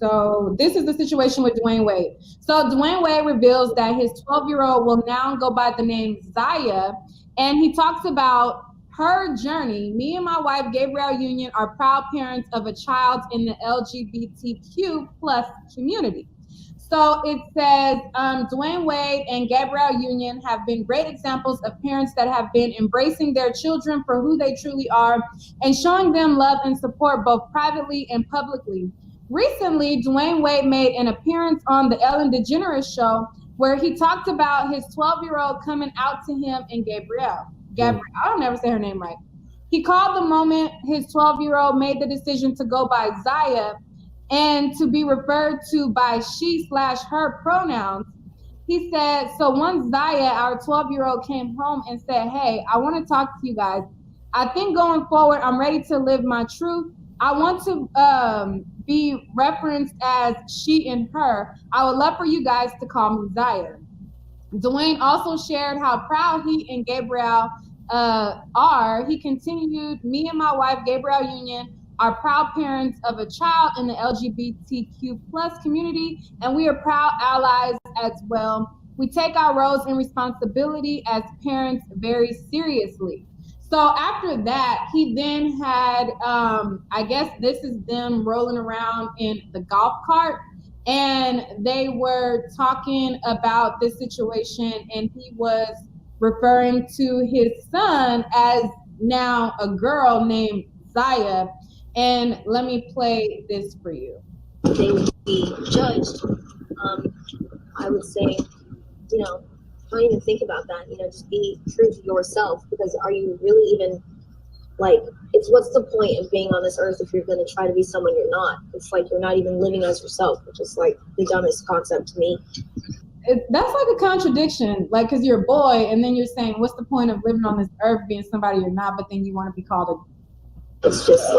So this is the situation with Dwayne Wade. So Dwayne Wade reveals that his 12-year-old will now go by the name Zaya, and he talks about her journey. Me and my wife, Gabrielle Union, are proud parents of a child in the LGBTQ plus community. So it says, Dwayne Wade and Gabrielle Union have been great examples of parents that have been embracing their children for who they truly are and showing them love and support both privately and publicly. Recently, Dwayne Wade made an appearance on the Ellen DeGeneres show where he talked about his 12-year-old coming out to him and Gabrielle, I don't ever say her name right. He called the moment his 12-year-old made the decision to go by Zaya and to be referred to by she/her pronouns. He said, so once Zaya, our 12-year-old, came home and said, hey, I want to talk to you guys. I think going forward, I'm ready to live my truth. I want to be referenced as she and her. I would love for you guys to call me Zaya. Dwayne also shared how proud he and Gabrielle are. He continued, me and my wife, Gabrielle Union, are proud parents of a child in the LGBTQ plus community, and we are proud allies as well. We take our roles and responsibility as parents very seriously. So after that, he then had, I guess this is them rolling around in the golf cart, and they were talking about this situation, and he was referring to his son as now a girl named Zaya. And let me play this for you. They would be judged. I would say, don't even think about that. Just be true to yourself, because are you really even, what's the point of being on this earth if you're going to try to be someone you're not? It's like you're not even living as yourself, which is like the dumbest concept to me. That's like a contradiction, because you're a boy, and then you're saying, what's the point of living on this earth being somebody you're not, but then you want to be called a... It's just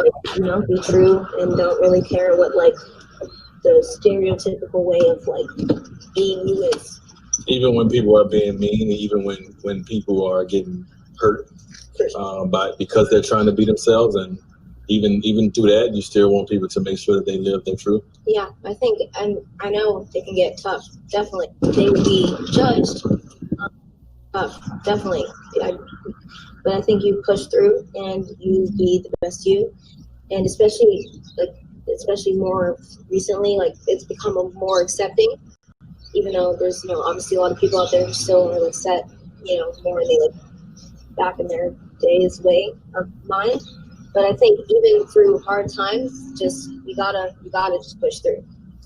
be true and don't really care what the stereotypical way of being you is. Even when people are being mean, even when people are getting hurt because they're trying to be themselves, and even through that, you still want people to make sure that they live their truth. Yeah, I think, and I know they can get tough. Definitely, they would be judged. Tough, definitely. But I think you push through and you be the best you, and especially more recently, it's become more accepting. Even though there's obviously a lot of people out there who still are set more in the back in their days way of mind. But I think even through hard times, just you gotta just push through.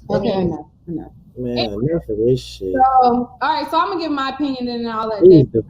Okay, enough. Man, enough of this shit. So, all right, so I'm gonna give my opinion and then I'll let David.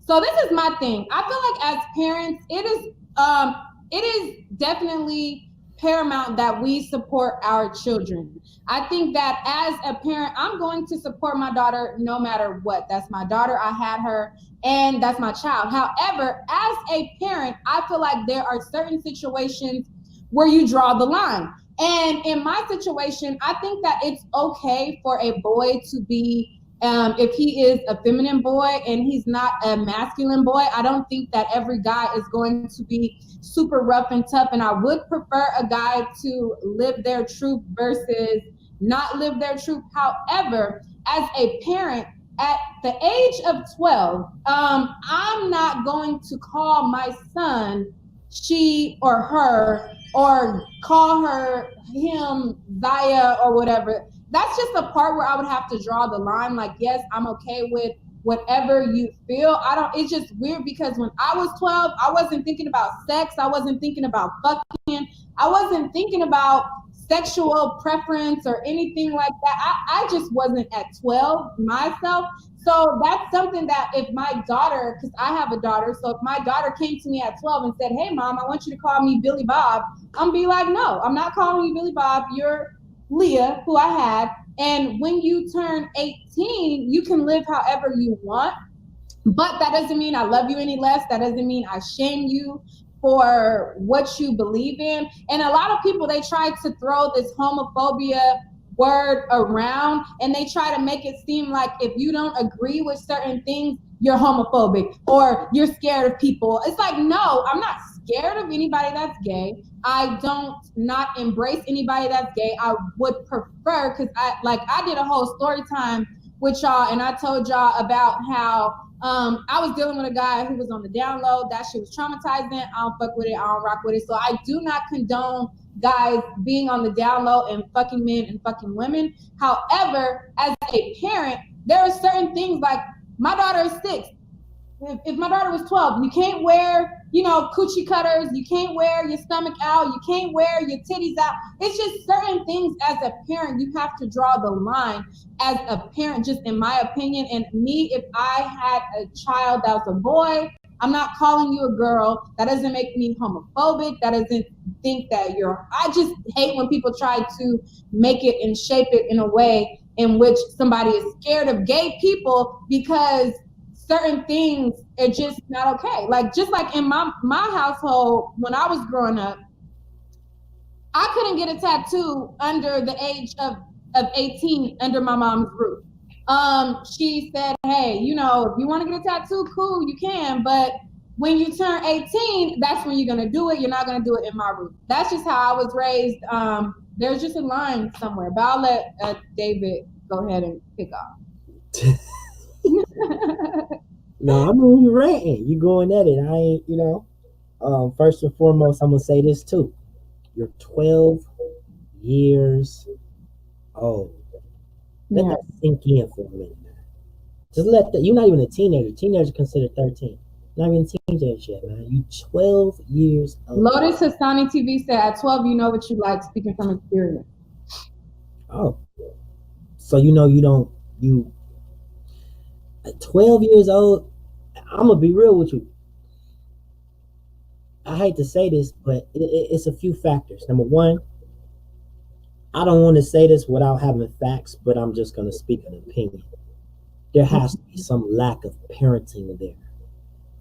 So this is my thing. I feel like as parents, it is definitely paramount that we support our children. I think that as a parent, I'm going to support my daughter no matter what. That's my daughter. I had her, and that's my child. However, as a parent, I feel like there are certain situations where you draw the line. And in my situation, I think that it's okay for a boy to be, if he is a feminine boy and he's not a masculine boy, I don't think that every guy is going to be super rough and tough. And I would prefer a guy to live their truth versus not live their truth. However, as a parent, at the age of 12, I'm not going to call my son she or her, or call him Zaya or whatever. That's just the part where I would have to draw the line. Yes, I'm okay with whatever you feel. It's just weird because when I was 12, I wasn't thinking about sex. I wasn't thinking about fucking. I wasn't thinking about sexual preference or anything like that. I just wasn't at 12 myself. So that's something that if my daughter, because I have a daughter, so if my daughter came to me at 12 and said, hey, Mom, I want you to call me Billy Bob, I'm going to be like, no, I'm not calling you Billy Bob. You're Leah, who I had. And when you turn 18, you can live however you want. But that doesn't mean I love you any less. That doesn't mean I shame you for what you believe in. And a lot of people, they try to throw this homophobia word around, and they try to make it seem like if you don't agree with certain things, you're homophobic or you're scared of people. It's like, no, I'm not scared of anybody that's gay. I don't not embrace anybody that's gay. I would prefer, because I did a whole story time with y'all, and I told y'all about how I was dealing with a guy who was on the down low. That shit was traumatizing. I don't fuck with it. I don't rock with it. So I do not condone guys being on the down low and fucking men and fucking women. However, as a parent, there are certain things, like my daughter is 6. If my daughter was 12, you can't wear, coochie cutters. You can't wear your stomach out. You can't wear your titties out. It's just certain things as a parent, you have to draw the line as a parent, just in my opinion. And me, if I had a child that was a boy, I'm not calling you a girl. That doesn't make me homophobic. That doesn't think that I just hate when people try to make it and shape it in a way in which somebody is scared of gay people because certain things are just not okay. Like, just like in my household, when I was growing up, I couldn't get a tattoo under the age of 18 under my mom's roof. She said, hey, if you want to get a tattoo, cool, you can. But when you turn 18, that's when you're going to do it. You're not going to do it in my roof. That's just how I was raised. There's just a line somewhere. But I'll let David go ahead and pick off. No, I mean, you're ranting. You going at it. I ain't, first and foremost, I'm going to say this too. You're 12 years old. Let that sink in for a minute. Just you're not even a teenager. Teenagers considered 13. Not even a teenager yet, man. You 12 years old. Lotus Hassani TV said, at 12, you know what you like, speaking from experience. Oh. So at 12 years old, I'm going to be real with you. I hate to say this, but it's a few factors. Number one, I don't want to say this without having facts, but I'm just going to speak an opinion. There has to be some lack of parenting there.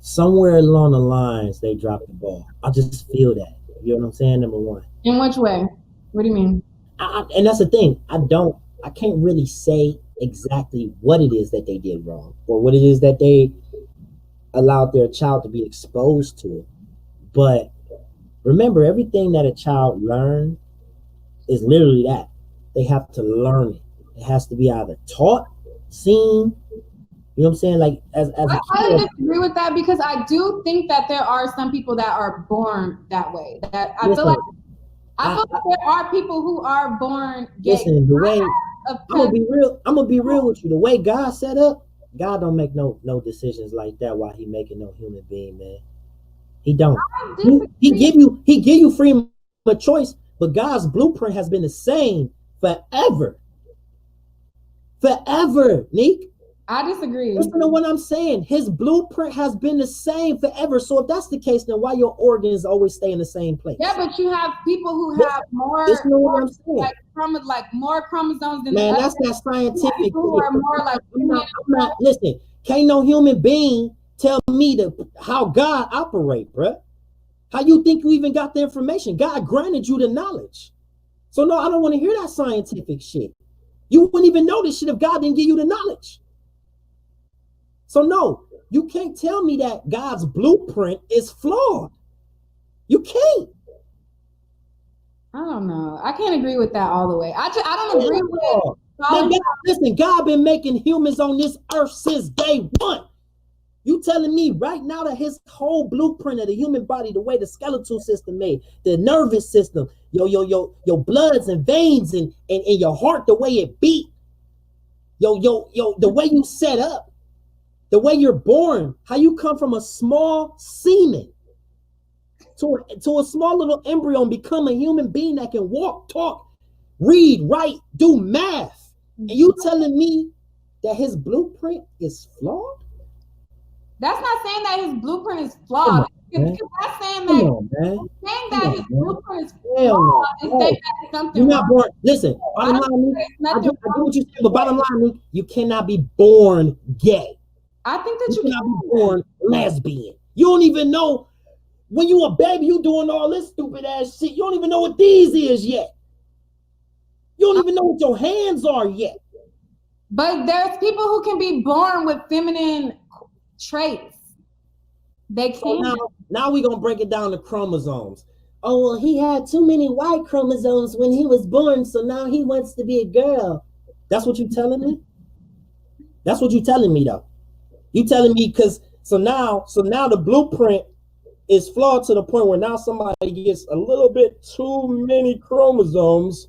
Somewhere along the lines, they dropped the ball. I just feel that. You know what I'm saying? Number one. In which way? What do you mean? And that's the thing. I can't really say exactly what it is that they did wrong or what it is that they allowed their child to be exposed to. But remember, everything that a child learns is literally that. They have to learn it. It has to be either taught, seen. You know what I'm saying? Like as a kid, I disagree with that, because I do think that there are some people that are born that way. That I feel like there are people who are born gay. Listen, the way I'm gonna be real with you. The way God set up, God don't make no decisions like that while He making no human being, man. He don't. He give you freedom of choice, but God's blueprint has been the same forever. Forever, Neek. I disagree. Listen to what I'm saying. His blueprint has been the same forever. So if that's the case, then why your organs always stay in the same place? Yeah, but you have people who have more chromosomes than man. That's that scientific. Who are more like I'm not. Listen, can't no human being tell me how God operate, bruh. How you think you even got the information? God granted you the knowledge. So no, I don't want to hear that scientific shit. You wouldn't even know this shit if God didn't give you the knowledge. So no, you can't tell me that God's blueprint is flawed. You can't. I don't know. I can't agree with that all the way. I don't agree with it. Man, listen, God been making humans on this earth since day one. You telling me right now that his whole blueprint of the human body, the way the skeletal system made, the nervous system, your bloods and veins and your heart, the way it beat, the way you set up, the way you're born, how you come from a small semen to a small little embryo and become a human being that can walk, talk, read, write, do math. And you telling me that his blueprint is flawed? That's not saying that his blueprint is flawed. It's not saying that his blueprint is flawed. It's saying that something. You're not born. Listen, bottom line, I get what you're saying, but bottom line, you cannot be born gay. I think that you cannot be born lesbian. You don't even know when you a baby, you doing all this stupid ass shit. You don't even know what these is yet. You don't even know what your hands are yet. But there's people who can be born with feminine traits. They can. So now we're gonna break it down to chromosomes. oh, well, he had too many Y chromosomes when he was born, so now he wants to be a girl. That's what you're telling me? That's what you're telling me, though. You telling me because so now the blueprint is flawed to the point where now somebody gets a little bit too many chromosomes,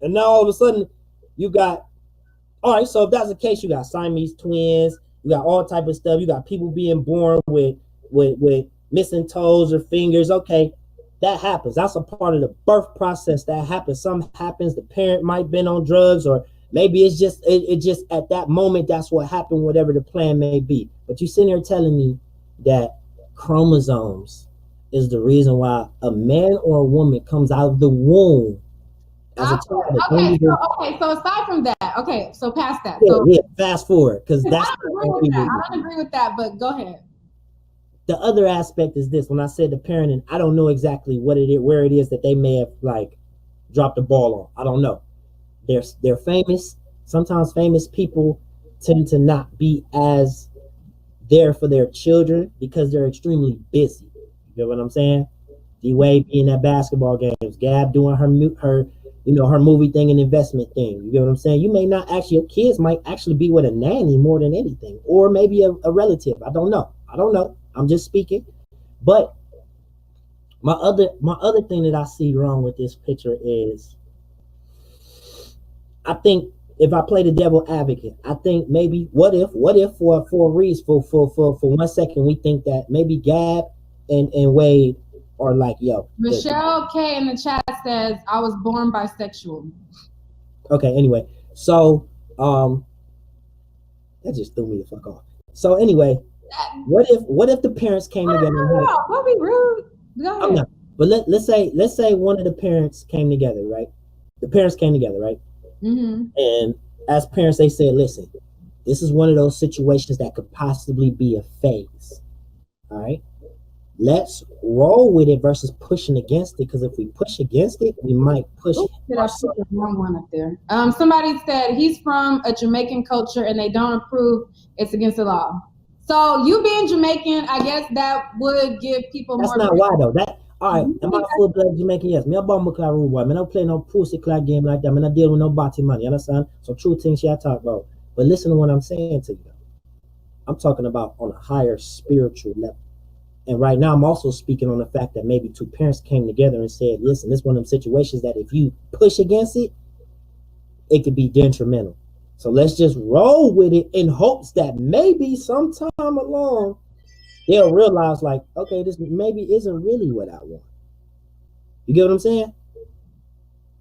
and now all of a sudden you got, all right, so if that's the case, you got Siamese twins, you got all type of stuff, you got people being born with missing toes or fingers. Okay, that happens. That's a part of the birth process that happens. Some happens, the parent might have been on drugs, or maybe it's just it just at that moment that's what happened, whatever the plan may be. But you sitting here telling me that chromosomes is the reason why a man or a woman comes out of the womb as a child. Okay, so aside from that, okay, so past that. Yeah, fast forward, because that's I don't agree with that, but go ahead. The other aspect is this: when I said the parenting, I don't know exactly what it is, where it is that they may have like dropped the ball on. I don't know. They're famous. Sometimes famous people tend to not be as there for their children because they're extremely busy. You get what I'm saying? D-Wade being at basketball games, Gab doing her movie thing and investment thing. You get what I'm saying? You may not actually, your kids might actually be with a nanny more than anything, or maybe a relative. I don't know. I'm just speaking. But my other thing that I see wrong with this picture is, I think if I play the devil advocate, I think maybe what if for a reason for 1 second we think that maybe Gab and Wade are like, yo. Michelle K in the chat says I was born bisexual. Okay, anyway. So that just threw me the fuck off. So anyway, what if the parents came together? Don't be rude. Go ahead. I'm not. But let's say one of the parents came together, right? The parents came together, right? Mm-hmm. And as parents, they said, listen, this is one of those situations that could possibly be a phase. All right. Let's roll with it versus pushing against it. Because if we push against it, we might push. Wrong one up there. Somebody said he's from a Jamaican culture and they don't approve. It's against the law. So you being Jamaican, I guess that would give people That's more. That's not why though. That all right. Am I full blood Jamaican? Yes. Me a bomb clad rude boy. Me don't play no pussy clad game like that. Me not deal with no body money. You understand? So true things I talk about. But listen to what I'm saying to you. I'm talking about on a higher spiritual level. And right now, I'm also speaking on the fact that maybe two parents came together and said, listen, this is one of them situations that if you push against it, it could be detrimental. So let's just roll with it in hopes that maybe sometime along, they'll realize like, okay, this maybe isn't really what I want. You get what I'm saying?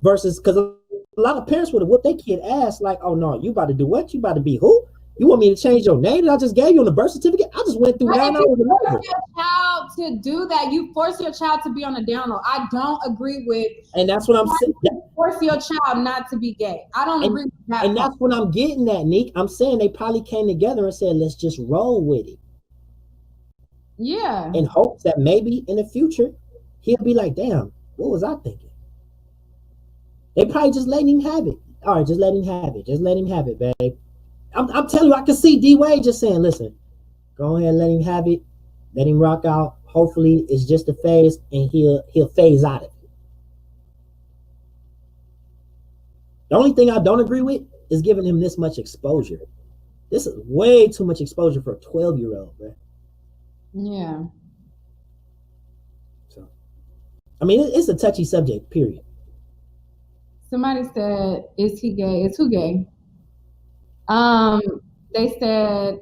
Versus, because a lot of parents would have whooped their kid ass like, oh no, you about to do what? You about to be who? You want me to change your name that I just gave you on the birth certificate? I just went through 9 hours. You force your child to do that. You force your child to be on the down low. I don't agree with. And that's what I'm saying. Force your child not to be gay. I don't agree with that. And that's what I'm getting at, Nick. I'm saying they probably came together and said, let's just roll with it. Yeah. In hopes that maybe in the future, he'll be like, damn, what was I thinking? They probably just letting him have it. All right, just let him have it. Just let him have it, babe. I'm telling you, I can see D-Wade just saying, listen, go ahead and let him have it. Let him rock out. Hopefully it's just a phase and he'll phase out of it. The only thing I don't agree with is giving him this much exposure. This is way too much exposure for a 12-year-old, man. Yeah. So, I mean, it's a touchy subject, period. Somebody said, is he gay? Is who gay? They said,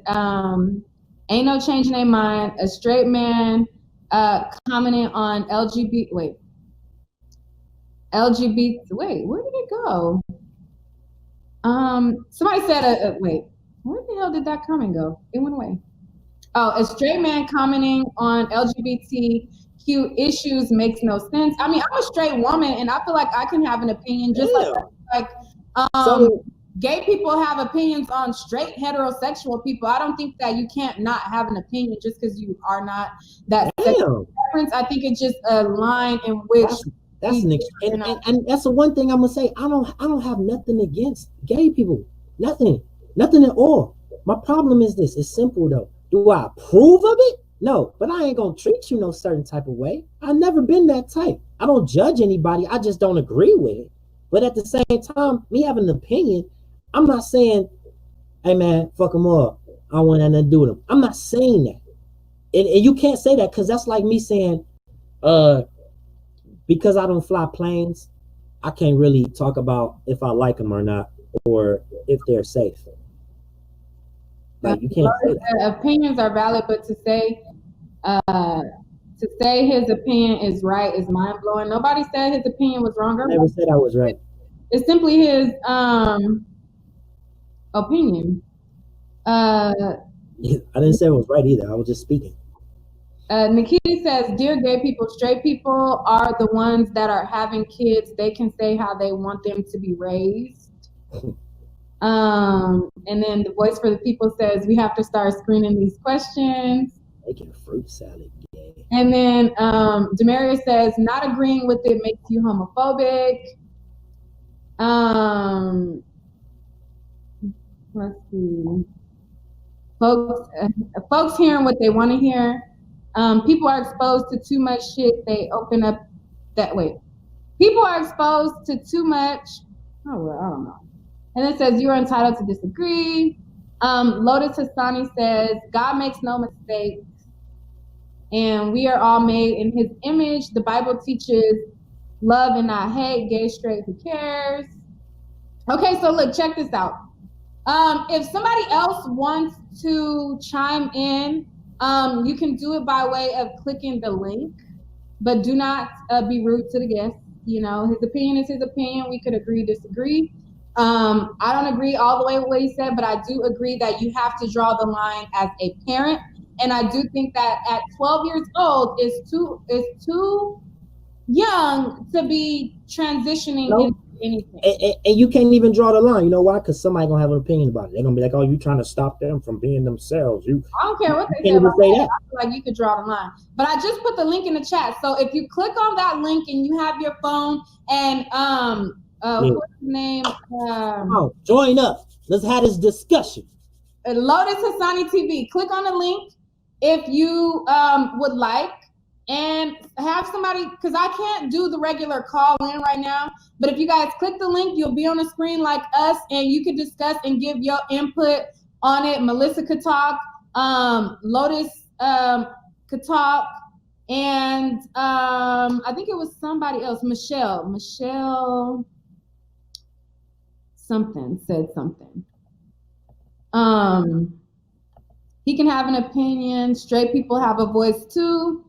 ain't no changing their mind. A straight man commenting on where did it go? Somebody said, where the hell did that comment go? It went away. Oh, a straight man commenting on LGBTQ issues makes no sense. I mean, I'm a straight woman and I feel like I can have an opinion just gay people have opinions on straight heterosexual people. I don't think that you can't not have an opinion just because you are not that sexual preference. I think it's just a line in which that's and that's the one thing I'm gonna say. I don't have nothing against gay people. Nothing at all. My problem is this. It's simple though. Do I approve of it? No, but I ain't gonna treat you no certain type of way. I've never been that type. I don't judge anybody. I just don't agree with it. But at the same time, me having an opinion, I'm not saying, hey man, fuck them up. I don't want nothing to do with them. I'm not saying that. And you can't say that because that's like me saying, because I don't fly planes, I can't really talk about if I like them or not, or if they're safe. Like you can't say that. Opinions are valid, but to say his opinion is right is mind blowing. Nobody said his opinion was wrong. I never said I was right. It's simply his opinion. I didn't say it was right either. I was just speaking. Nikita says, dear gay people, straight people are the ones that are having kids. They can say how they want them to be raised. And then the voice for the people says, we have to start screening these questions. Making fruit salad gay. And then Demaria says, not agreeing with it makes you homophobic. Let's see. Folks hearing what they want to hear. People are exposed to too much shit. They open up that way. People are exposed to too much. Oh, well, I don't know. And it says you're entitled to disagree. Lotus Hassani says God makes no mistakes, and we are all made in His image. The Bible teaches love and not hate. Gay, straight, who cares? Okay, so look, check this out. If somebody else wants to chime in, you can do it by way of clicking the link, but do not be rude to the guest. You know, his opinion is his opinion. We could agree, disagree. I don't agree all the way with what he said, but I do agree that you have to draw the line as a parent. And I do think that at 12 years old is too young to be transitioning into anything. And you can't even draw the line. You know why? Because somebody gonna have an opinion about it. They're gonna be like, "Oh, you trying to stop them from being themselves?" I don't care what they say about that. I feel like you could draw the line. But I just put the link in the chat. So if you click on that link and you have your phone and what's his name? Join up. Let's have this discussion. Lotus Hassani TV. Click on the link if you would like. And have somebody, because I can't do the regular call in right now, but if you guys click the link, you'll be on the screen like us, and you can discuss and give your input on it. Melissa could talk, Lotus could talk, and I think it was somebody else, Michelle something said something. He can have an opinion. Straight people have a voice too.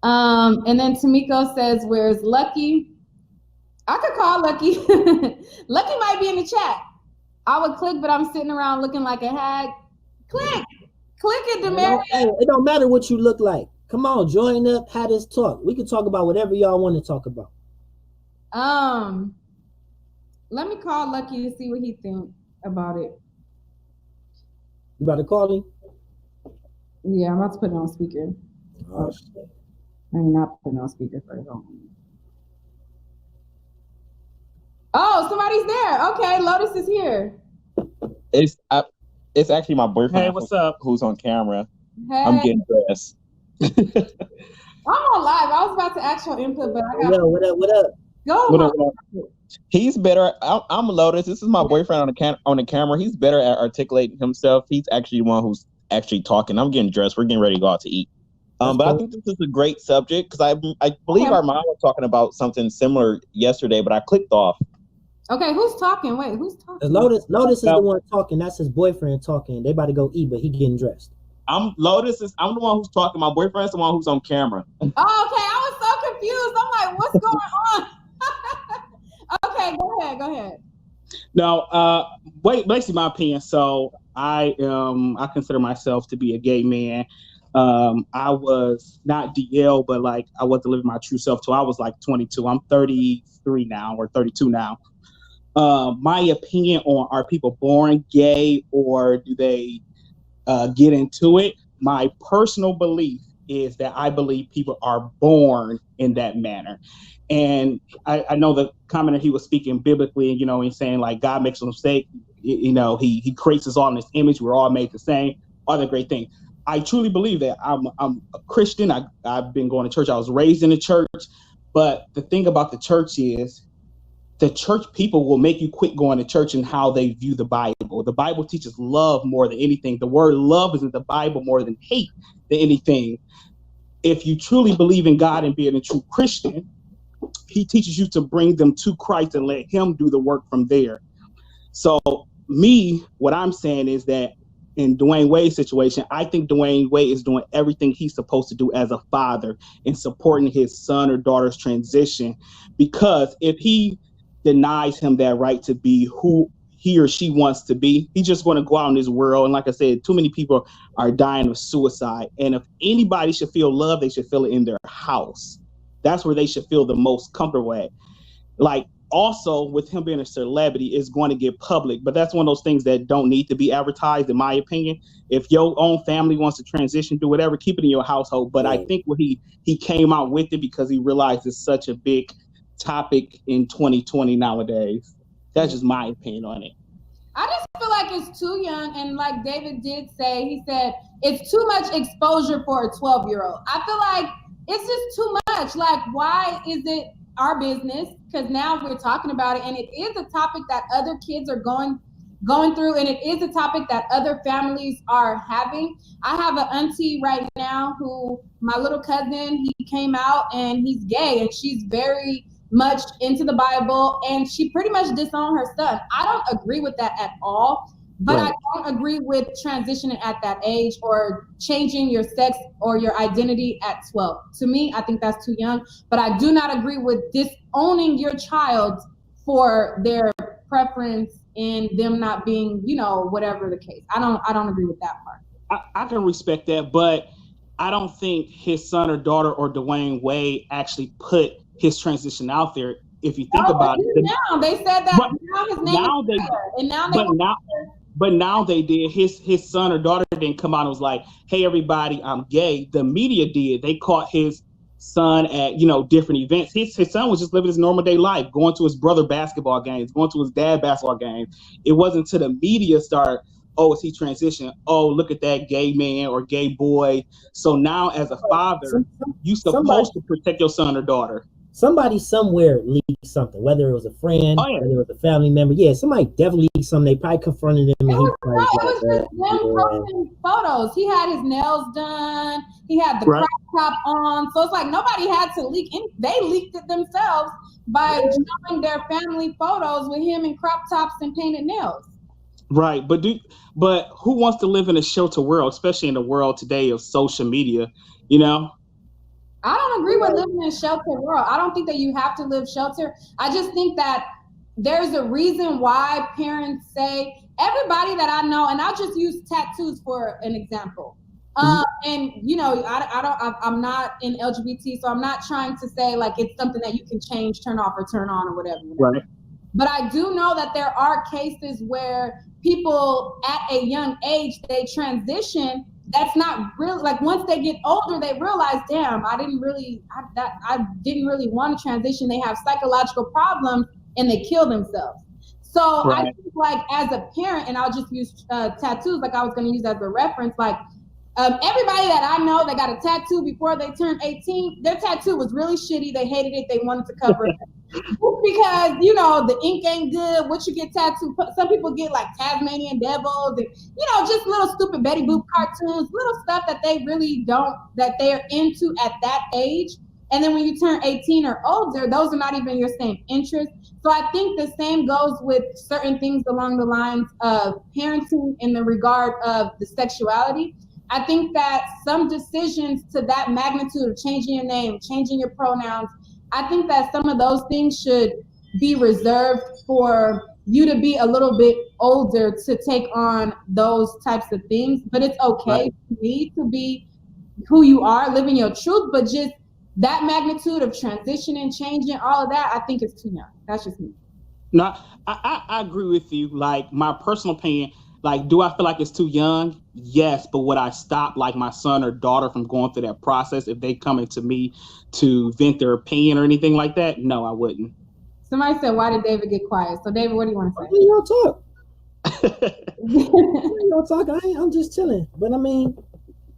And then Tamiko says, where's Lucky? I could call Lucky. Lucky might be in the chat. I would click, but I'm sitting around looking like a hag. Click it, Demaria. It don't matter what you look like. Come on, join up, have this talk. We can talk about whatever y'all want to talk about. Let me call Lucky to see what he thinks about it. You about to call him? Yeah, I'm about to put it on speaker. Oh, shit. I mean, not putting on speaker first. Oh, somebody's there. Okay, Lotus is here. It's actually my boyfriend. Hey, what's up? Who's on camera? Hey. I'm getting dressed. I'm on live. I was about to ask your input, but I got. Yo, what up? Go. What up? He's better. I'm Lotus. This is my boyfriend on the camera. He's better at articulating himself. He's actually the one who's actually talking. I'm getting dressed. We're getting ready to go out to eat. But I think this is a great subject because I believe our mom was talking about something similar yesterday, but I clicked off. Okay, who's talking? Wait, who's talking? Lotus is the one talking. That's his boyfriend talking. They about to go eat, but he getting dressed. I'm the one who's talking. My boyfriend's the one who's on camera. Oh, okay. I was so confused. I'm like, what's going on? Okay, go ahead. No, basically my opinion. So I consider myself to be a gay man. I was not DL, but like I wasn't living my true self till I was like 22. I'm 33 now or 32 now. My opinion on are people born gay or do they get into it? My personal belief is that I believe people are born in that manner. And I know the commenter, he was speaking biblically, and, and saying like God makes a mistake. He creates us all in his image. We're all made the same. Other great things. I truly believe that. I'm a Christian. I've been going to church. I was raised in the church. But the thing about the church is the church people will make you quit going to church and how they view the Bible. The Bible teaches love more than anything. The word love is in the Bible more than hate than anything. If you truly believe in God and being a true Christian, he teaches you to bring them to Christ and let him do the work from there. So what I'm saying is that in Dwayne Wade's situation, I think Dwayne Wade is doing everything he's supposed to do as a father in supporting his son or daughter's transition. Because if he denies him that right to be who he or she wants to be, he's just going to go out in this world. And like I said, too many people are dying of suicide. And if anybody should feel love, they should feel it in their house. That's where they should feel the most comfortable at. Like, also, with him being a celebrity, it's going to get public, but that's one of those things that don't need to be advertised, in my opinion. If your own family wants to transition, do whatever, keep it in your household. But I think what he came out with it because he realized it's such a big topic in 2020 nowadays. That's just my opinion on it. I just feel like it's too young, and like David did say, he said it's too much exposure for a 12-year-old. I feel like it's just too much. Like, why is it our business? Because now we're talking about it, and it is a topic that other kids are going through, and it is a topic that other families are having. I have an auntie right now who, my little cousin, he came out and he's gay, and she's very much into the Bible, and she pretty much disowned her son. I don't agree with that at all, but right. I don't agree with transitioning at that age or changing your sex or your identity at 12. To me, I think that's too young, but I do not agree with disowning your child for their preference and them not being, whatever the case. I don't agree with that part. I can respect that, but I don't think his son or daughter or Dwayne Wade actually put his transition out there. If you think about it, now they said that now his name is and now they but now they did. His son or daughter didn't come out and was like, "Hey, everybody, I'm gay." The media did. They caught his son at different events. His son was just living his normal day life, going to his brother basketball games, going to his dad basketball games. It wasn't until the media started, "Oh, is he transitioned? Oh, look at that gay man or gay boy." So now, as a father, you're supposed to protect your son or daughter. Somebody somewhere leaked something, whether it was a friend, whether it was a family member. Yeah, somebody definitely leaked something. They probably confronted him. It was just them posting photos. He had his nails done. He had the crop top on. So it's like nobody had to leak. They leaked it themselves by showing their family photos with him in crop tops and painted nails. Right, but who wants to live in a shelter world, especially in the world today of social media? I don't agree with living in a shelter world. I don't think that you have to live shelter. I just think that there's a reason why parents say, everybody that I know, and I'll just use tattoos for an example. And I'm not in LGBT, so I'm not trying to say like it's something that you can change, turn off, or turn on, or whatever. Right. But I do know that there are cases where people at a young age, they transition. That's not real. Like once they get older, they realize, damn, I didn't really want to transition. They have psychological problems and they kill themselves. So I think like as a parent, and I'll just use tattoos, like I was going to use as a reference, like everybody that I know that got a tattoo before they turned 18, their tattoo was really shitty. They hated it. They wanted to cover it. Because, the ink ain't good. What you get tattooed, some people get like Tasmanian devils and, just little stupid Betty Boop cartoons, little stuff that they really that they're into at that age. And then when you turn 18 or older, those are not even your same interests. So I think the same goes with certain things along the lines of parenting in the regard of the sexuality. I think that some decisions to that magnitude of changing your name, changing your pronouns, I think that some of those things should be reserved for you to be a little bit older to take on those types of things. But it's okay for me to be who you are, living your truth, but just that magnitude of transitioning, changing, all of that, I think it's too young. That's just me. No, I agree with you. Like my personal opinion, like, do I feel like it's too young? Yes, but would I stop like my son or daughter from going through that process if they come into me to vent their opinion or anything like that? No, I wouldn't. Somebody said, why did David get quiet? So David, what do you want to say? You don't talk. You don't talk. I'm just chilling. But I mean,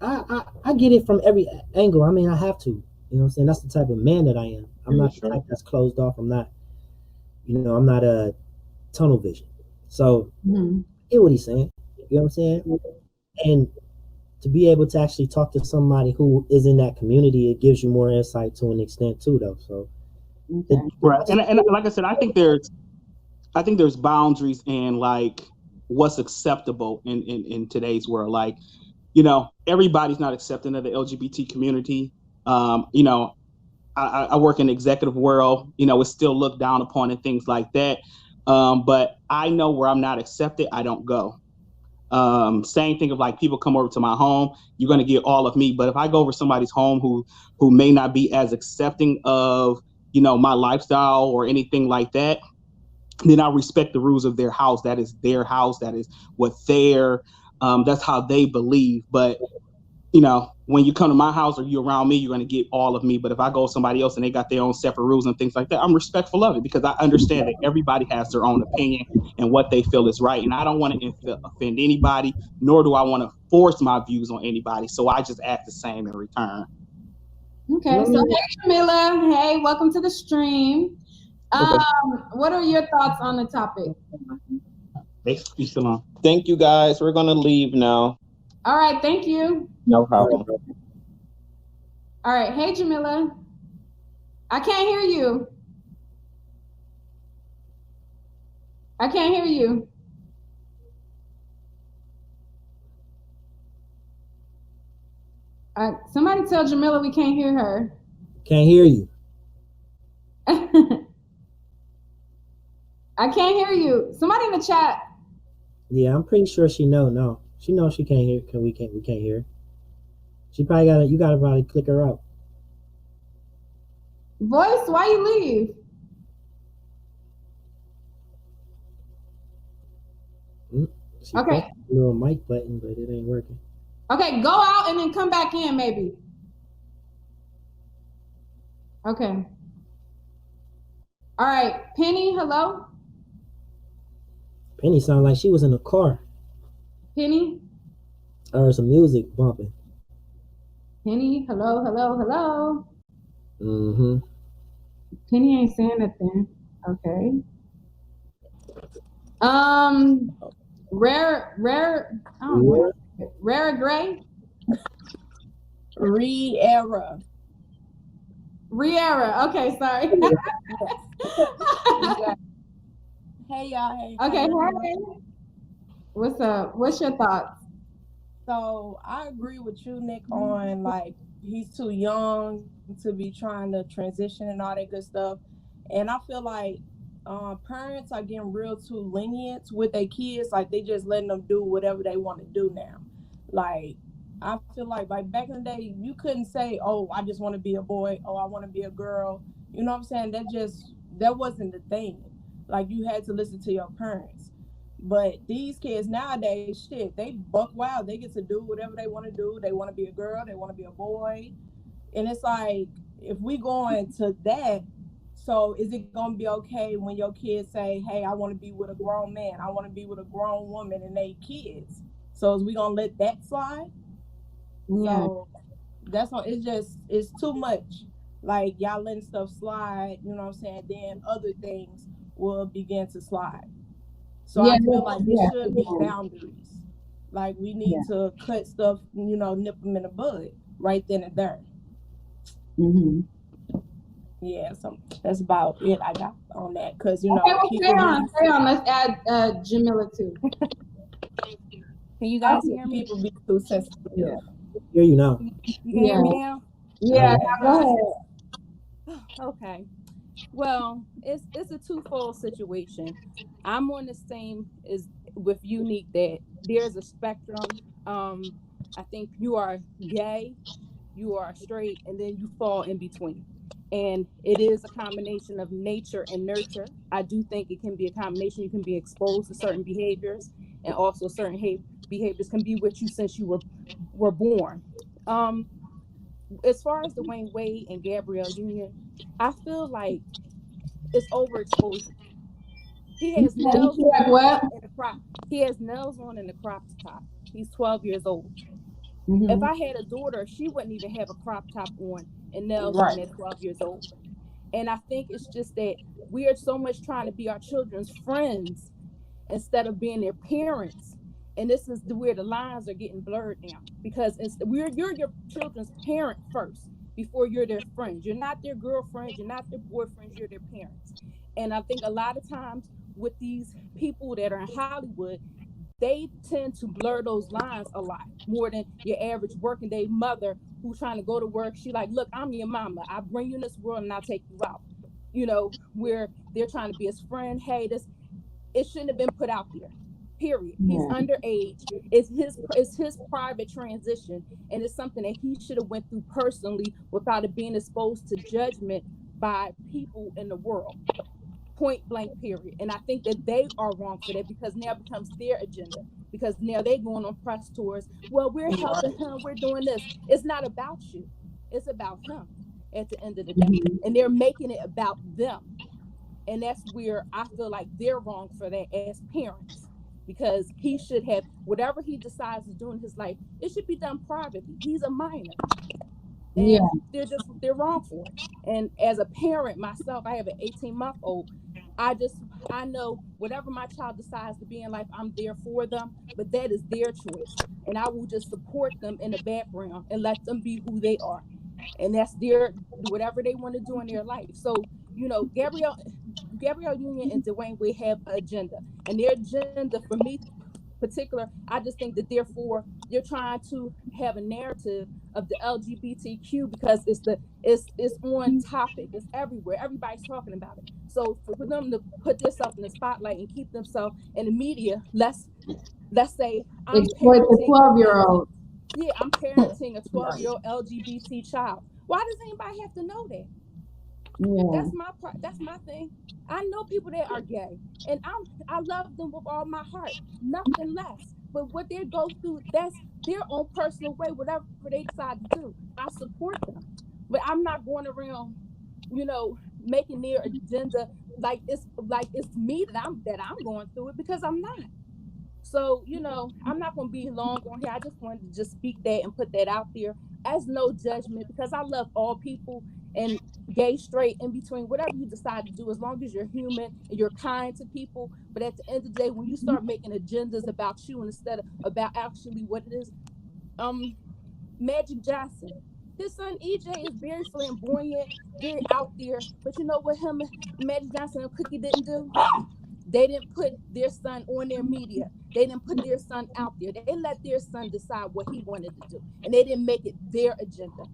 I get it from every angle. I mean, I have to. You know what I'm saying? That's the type of man that I am. I'm not the type that's closed off. I'm not, I'm not a tunnel vision. So I get what he's saying. You know what I'm saying? And to be able to actually talk to somebody who is in that community, it gives you more insight to an extent too, though. So right. And like I said, I think there's boundaries in like what's acceptable in today's world. Like, everybody's not accepting of the LGBT community. I work in the executive world, it's still looked down upon and things like that. But I know where I'm not accepted, I don't go. Same thing of like people come over to my home, you're going to get all of me. But if I go over somebody's home who may not be as accepting of, my lifestyle or anything like that, then I respect the rules of their house. That is their house. That is what that's how they believe. But, when you come to my house or you're around me, you're going to get all of me. But if I go to somebody else and they got their own separate rules and things like that, I'm respectful of it because I understand that everybody has their own opinion and what they feel is right. And I don't want to offend anybody, nor do I want to force my views on anybody. So I just act the same in return. Okay. So, hey, Camilla. Hey, welcome to the stream. What are your thoughts on the topic? Thank you, guys. We're going to leave now. All right. Thank you. No problem. All right. Hey, Jamila. I can't hear you. I can't hear you. Somebody tell Jamila we can't hear her. Can't hear you. I can't hear you. Somebody in the chat. Yeah, I'm pretty sure she knows. No, she knows she can't hear. We can't hear. She probably you gotta probably click her out. Voice, why you leave? She okay. A little mic button, but it ain't working. Okay, go out and then come back in, maybe. Okay. All right, Penny, hello? Penny sounded like she was in a car. Penny? Or some music bumping. Penny, hello, hello, hello. Mm-hmm. Penny ain't saying nothing. Okay. Rare, I don't know. Rare Gray? Riera. Okay, sorry. Hey, y'all. Hey. Okay, hey. What's up? What's your thoughts? So I agree with you, Nick, on like he's too young to be trying to transition and all that good stuff. And I feel like parents are getting real too lenient with their kids. Like they just letting them do whatever they want to do now. Like I feel like back in the day, you couldn't say, "Oh, I just want to be a boy," "Oh, I want to be a girl." You know what I'm saying? That wasn't the thing. Like you had to listen to your parents. But these kids nowadays, shit, they buck wild. They get to do whatever they want to do. They want to be a girl. They want to be a boy. And it's like, if we go into that, so is it going to be okay when your kids say, "Hey, I want to be with a grown man. I want to be with a grown woman," and they kids? So is we going to let that slide? Yeah. So that's what it's too much. Like y'all letting stuff slide, you know what I'm saying? Then other things will begin to slide. So I feel like there should be boundaries. Like we need to cut stuff, nip them in the bud right then and there. Mm-hmm. Yeah, so that's about it I got on that. Because, stay on. Let's add Jamila too. Can you guys hear me? People be too sensitive. Yeah. Hear you now. You can hear me now? Yeah, go ahead. Okay. Well, it's a twofold situation. I'm on the same as with Unique that there's a spectrum. I think you are gay, you are straight, and then you fall in between. And it is a combination of nature and nurture. I do think it can be a combination. You can be exposed to certain behaviors, and also certain behaviors can be with you since you were born. As far as Dwayne Wade and Gabrielle Union, I feel like it's overexposure. He has nails on in the crop. He has nails on in the crop top. He's 12 years old. Mhm. If I had a daughter, she wouldn't even have a crop top on and nails Right. on at 12 years old. And I think it's just that we are so much trying to be our children's friends instead of being their parents. And this is where the lines are getting blurred now, because you're your children's parent first before you're their friends. You're not their girlfriends, you're not their boyfriends, you're their parents. And I think a lot of times with these people that are in Hollywood, they tend to blur those lines a lot more than your average working day mother who's trying to go to work. She like, look, I'm your mama. I bring you in this world and I'll take you out. You know, where they're trying to be his friend. Hey, it shouldn't have been put out there. Period. He's underage. It's his private transition, and it's something that he should have went through personally without it being exposed to judgment by people in the world. Point blank, period. And I think that they are wrong for that, because now it becomes their agenda, because now they're going on press tours. Well, we're helping him, we're doing this. It's not about you, it's about him at the end of the day. And they're making it about them, and that's where I feel like they're wrong for that as parents, because he should have whatever he decides to do in his life, it should be done privately. He's a minor, and they're wrong for it. And as a parent myself, I have an 18-month-old. I know whatever my child decides to be in life, I'm there for them, but that is their choice. And I will just support them in the background and let them be who they are. And that's whatever they want to do in their life. So, you know, Gabrielle Union and Dwayne Wade have an agenda. And their agenda, for me particular, I just think that therefore they're trying to have a narrative of the LGBTQ, because it's on topic, it's everywhere, everybody's talking about it. So for them to put themselves in the spotlight and keep themselves in the media, let's say I'm exploit the 12-year-old. Yeah, I'm parenting a 12-year-old LGBT child. Why does anybody have to know that? Yeah. That's my thing. I know people that are gay, and I love them with all my heart, nothing less. But what they go through, that's their own personal way, whatever they decide to do. I support them, but I'm not going around, you know, making their agenda like it's me that I'm going through it, because I'm not. So, you know, I'm not going to be long on here. I just wanted to just speak that and put that out there as no judgment, because I love all people, and gay, straight, in between, whatever you decide to do, as long as you're human and you're kind to people. But at the end of the day, when you start making agendas about you instead of about actually what it is, Magic Johnson, his son EJ is very flamboyant, very out there. But you know what him, Magic Johnson, and Cookie didn't do? They didn't put their son on their media. They didn't put their son out there. They let their son decide what he wanted to do, and they didn't make it their agenda.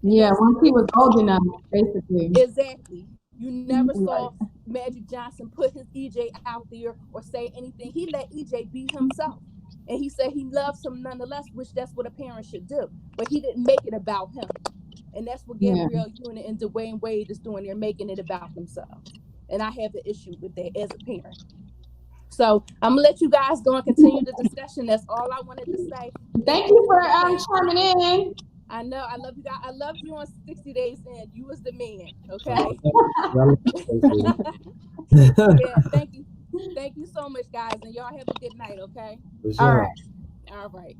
Yeah, once he was old enough, basically. Exactly. You never saw Magic Johnson put his EJ out there or say anything. He let EJ be himself. And he said he loves him nonetheless, which that's what a parent should do. But he didn't make it about him. And that's what Gabrielle Union and Dwayne Wade is doing. They're making it about themselves. And I have an issue with that as a parent. So I'm going to let you guys go and continue the discussion. That's all I wanted to say. Thank you for chiming in. I know. I love you guys. I loved you on 60 Days In. You was the man. Okay. Yeah, thank you. Thank you so much, guys. And y'all have a good night, okay? All right. All right.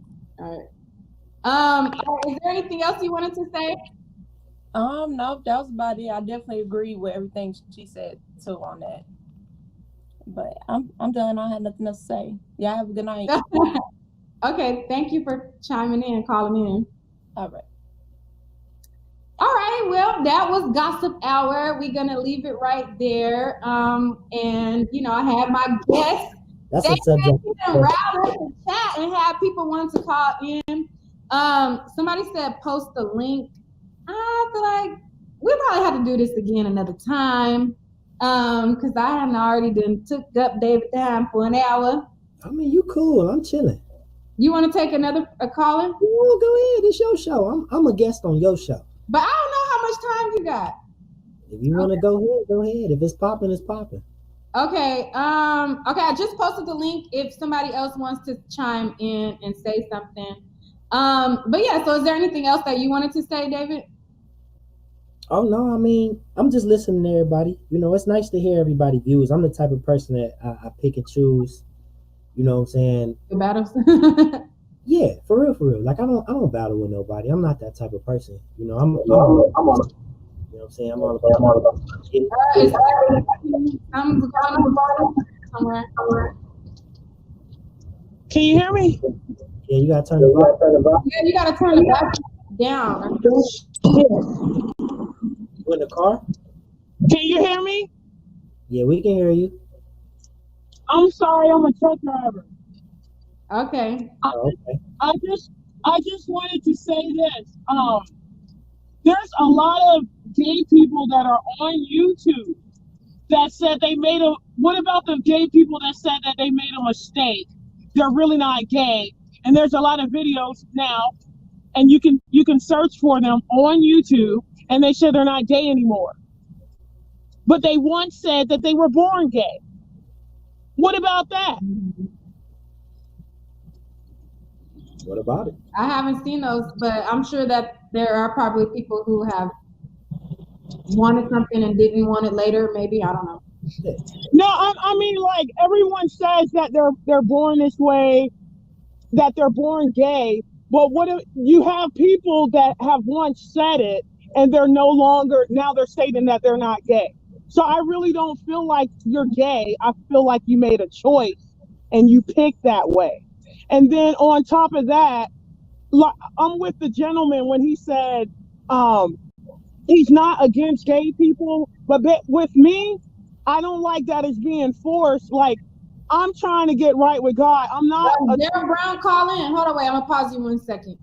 Is there anything else you wanted to say? No, that was about it. I definitely agree with everything she said too on that. But I'm done. I don't have nothing else to say. Y'all have a good night. Okay, thank you for chiming in, calling in. All right. All right, well, that was Gossip Hour. We're gonna leave it right there. And you know, I have my guests. That's a subject. Rather to chat and have people want to call in. Somebody said post the link. I feel like we'll probably have to do this again another time. Because I haven't already took up David time for an hour. I mean, you cool. I'm chilling. You want to take a caller? Well, go ahead. It's your show. I'm a guest on your show. But I don't know how much time you got. If you want to go ahead, go ahead. If it's popping, it's popping. Okay. Okay. I just posted the link if somebody else wants to chime in and say something. But yeah. So, is there anything else that you wanted to say, David? Oh no, I mean, I'm just listening to everybody. You know, it's nice to hear everybody's views. I'm the type of person that I pick and choose. You know what I'm saying? The battles. Yeah, for real. Like I don't battle with nobody. I'm not that type of person. You know, I'm on. You know what I'm saying? I'm all about getting. I'm going somewhere. Can you hear me? Yeah, you gotta turn the volume. Yeah, you gotta turn the back down. You in the car? Can you hear me? Yeah, we can hear you. I'm sorry, I'm a truck driver. Okay. Oh, okay. I just wanted to say this. There's a lot of gay people that are on YouTube that said they made a. What about the gay people that said that they made a mistake? They're really not gay, and there's a lot of videos now, and you can search for them on YouTube, and they said they're not gay anymore. But they once said that they were born gay. What about that? What about it? I haven't seen those, but I'm sure that there are probably people who have wanted something and didn't want it later. Maybe, I don't know. No, I mean, like, everyone says that they're born this way, that they're born gay. But what if you have people that have once said it and they're no longer, now they're stating that they're not gay. So I really don't feel like you're gay. I feel like you made a choice and you picked that way. And then on top of that, I'm with the gentleman when he said he's not against gay people, but with me, I don't like that it's being forced. Like, I'm trying to get right with God. I'm not. Daryl Brown, call in. Hold on, wait. I'm gonna pause you 1 second.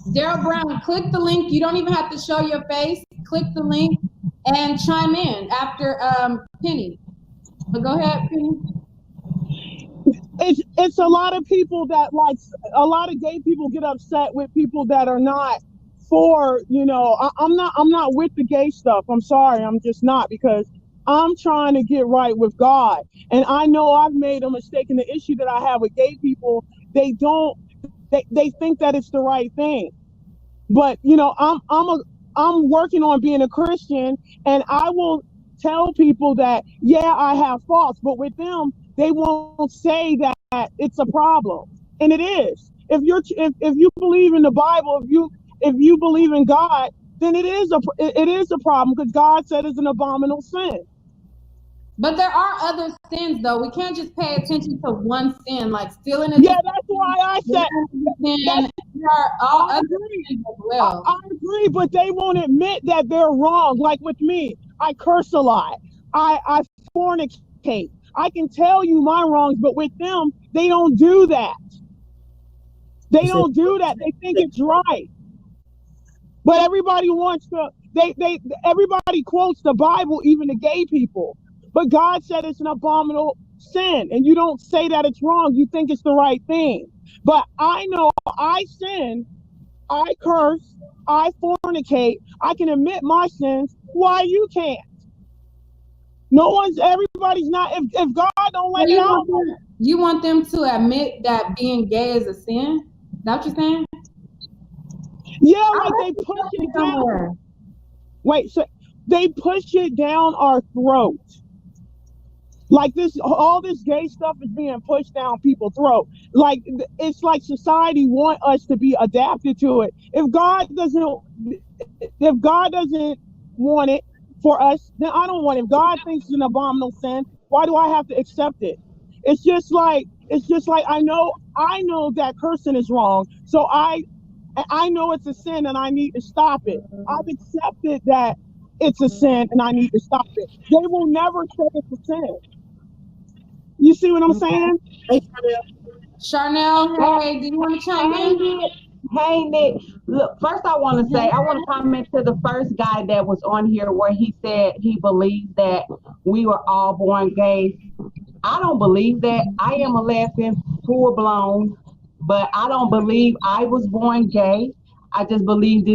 Daryl Brown, click the link. You don't even have to show your face. Click the link and chime in after Penny. But go ahead, Penny. It's a lot of people that, like, a lot of gay people get upset with people that are not for, you know, I'm not with the gay stuff. I'm sorry, I'm just not, because I'm trying to get right with God. And I know I've made a mistake. And the issue that I have with gay people, they think that it's the right thing. But, you know, I'm working on being a Christian, and I will tell people that, yeah, I have faults, but with them, they won't say that it's a problem. And it is. If you believe in the Bible, if you believe in God, then it is a problem, because God said it's an abominable sin. But there are other sins, though. We can't just pay attention to one sin, like stealing. Yeah, that's why I said. There are all other sins as well. I agree, but they won't admit that they're wrong. Like with me, I curse a lot. I fornicate. I can tell you my wrongs, but with them, they don't do that. They don't do that. They think it's right. But everybody wants to. Everybody quotes the Bible, even the gay people. But God said it's an abominable sin, and you don't say that it's wrong. You think it's the right thing. But I know I sin, I curse, I fornicate. I can admit my sins. Why you can't? Everybody's not. If God don't let it out. You want them to admit that being gay is a sin? Is that what you're saying? Yeah, like they push it down. Wait, so they push it down our throat. Like all this gay stuff is being pushed down people's throat. Like, it's like society want us to be adapted to it. If God doesn't want it for us, then I don't want it. If God thinks it's an abominable sin, why do I have to accept it? It's just like I know that cursing is wrong, so I know it's a sin and I need to stop it. I've accepted that it's a sin and I need to stop it. They will never say it's a sin. You see what I'm saying? Hey, Charnel, hey, do you want to chime in? Hey, Nick. Look, first I want to comment to the first guy that was on here where he said he believed that we were all born gay. I don't believe that. I am a lesbian, full blown, but I don't believe I was born gay. I just believe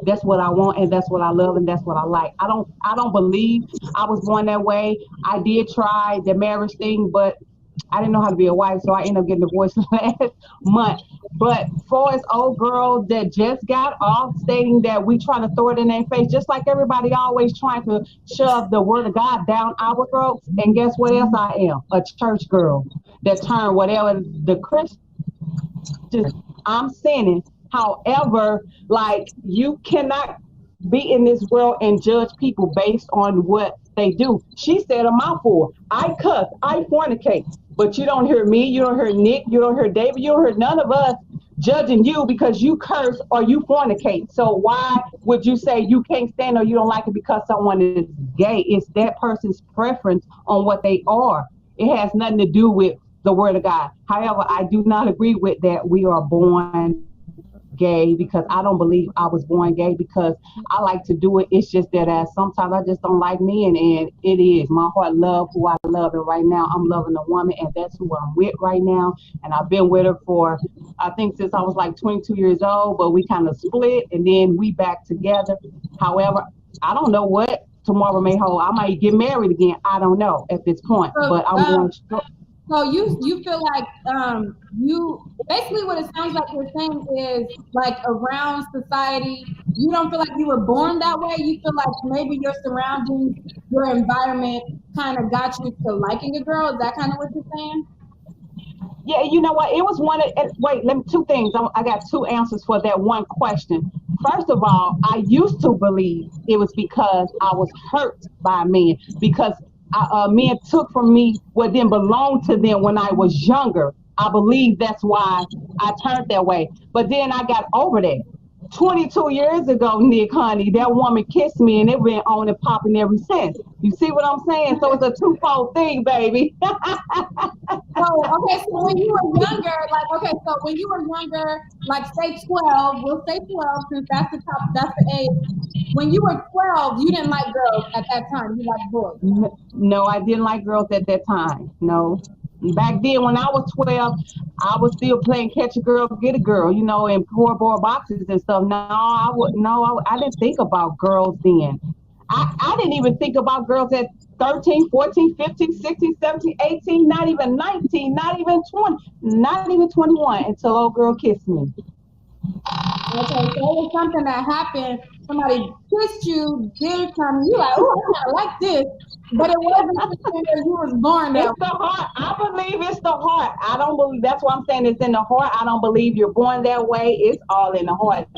that's what I want, and that's what I love, and that's what I like. I don't believe I was born that way. I did try the marriage thing, but I didn't know how to be a wife, so I ended up getting divorced last month. But for as old girl that just got off stating that we trying to throw it in their face, just like everybody always trying to shove the word of God down our throats. And guess what else I am? A church girl that turned whatever the Christian. I'm sinning. However, like you cannot be in this world and judge people based on what they do. She said a mouthful. I cuss, I fornicate, but you don't hear me, you don't hear Nick, you don't hear David, you don't hear none of us judging you because you curse or you fornicate. So why would you say you can't stand or you don't like it because someone is gay? It's that person's preference on what they are. It has nothing to do with the word of God. However, I do not agree with that we are born gay because I don't believe I was born gay because I like to do it. It's just that sometimes I just don't like men, and it is my heart love who I love, and right now I'm loving a woman, and that's who I'm with right now. And I've been with her for I think since I was like 22 years old, but we kind of split and then we back together. However, I don't know what tomorrow may hold. I might get married again. I don't know at this point, but I'm going. So you feel like you basically what it sounds like you're saying is like around society, you don't feel like you were born that way. You feel like maybe your surroundings, your environment kind of got you to liking a girl. Is that kind of what you're saying? Yeah, you know what? It was one of, wait, let me, two things. I got two answers for that one question. First of all, I used to believe it was because I was hurt by men, because men took from me what didn't belong to them when I was younger. I believe that's why I turned that way. But then I got over that. 22 years ago, Nick, honey, that woman kissed me and it went on and popping ever since. You see what I'm saying? So it's a twofold thing, baby. So, okay, so when you were younger, like say 12, we'll say 12 since that's the age. When you were 12, you didn't like girls at that time. You liked boys. No, I didn't like girls at that time. No. Back then, when I was 12, I was still playing catch a girl, get a girl, you know, in poor boxes and stuff. I didn't think about girls then. I didn't even think about girls at 13, 14, 15, 16, 17, 18, not even 19, not even 20, not even 21 until old girl kissed me. Okay, so it was something that happened. Somebody kissed you, did something. You like, oh, I kind of like this, but it wasn't something that you was born that. It's the heart. I believe it's the heart. I don't believe. That's why I'm saying it's in the heart. I don't believe you're born that way. It's all in the heart.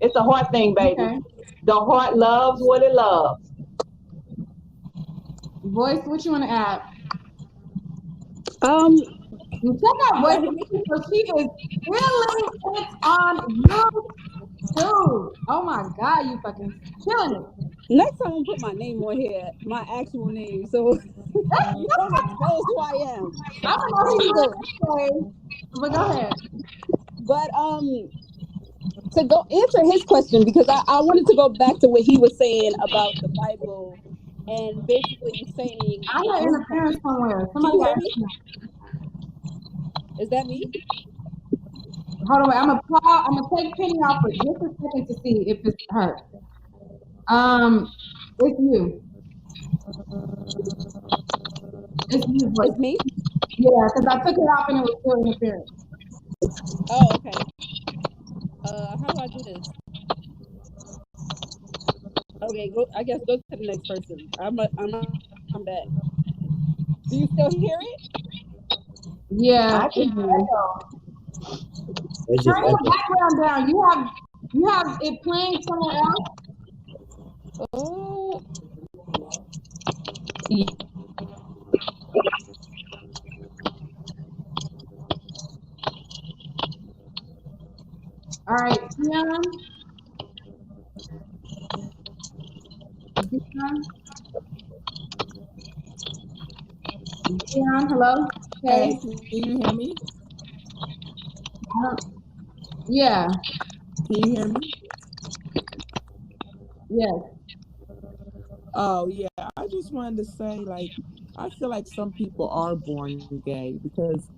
It's a heart thing, baby. Okay. The heart loves what it loves. Voice, what you want to add? Check out Voice. So she is really it on YouTube. Oh my God, you fucking killing it. Next time I'm gonna put my name on here, my actual name, so you don't expose who I am. I don't know who you are, but go ahead. But to go answer his question, because I wanted to go back to what he was saying about the Bible and basically saying I got interference somewhere. Somebody hear me? Is that me? Hold on, wait. I'm gonna take Penny off for just a second to see if it's her. It's you. It's you. It's me? Yeah, because I took it off and it was still interference. Oh, okay. How do I do this? Okay, I guess go to the next person. I'm back. Do you still hear it? Yeah, I can hear it. Turn the background down. You have it playing somewhere else. Oh. All right, Dion. Dion, hello. Okay, can you hear me? Yeah. Can you hear me? Yes. Oh yeah, I just wanted to say, like, I feel like some people are born gay because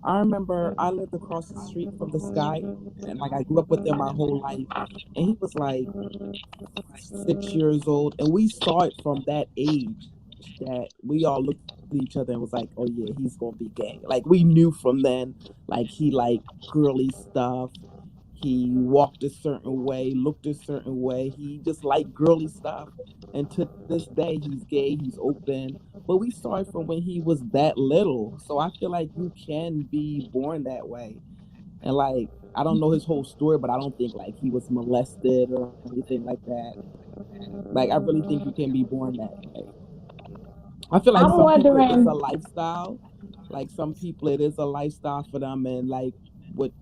I remember I lived across the street from this guy, and like I grew up with him my whole life, and he was like 6 years old, and we saw it from that age that we all looked at each other and was like, oh yeah, he's gonna be gay. Like we knew from then, like he liked girly stuff. He walked a certain way, looked a certain way. He just liked girly stuff. And to this day, he's gay, he's open. But we saw it from when he was that little. So I feel like you can be born that way. And like, I don't know his whole story, but I don't think like he was molested or anything like that. Like, I really think you can be born that way. I feel like I'm some people it's wondering. a lifestyle. Like some people it is a lifestyle for them, and like what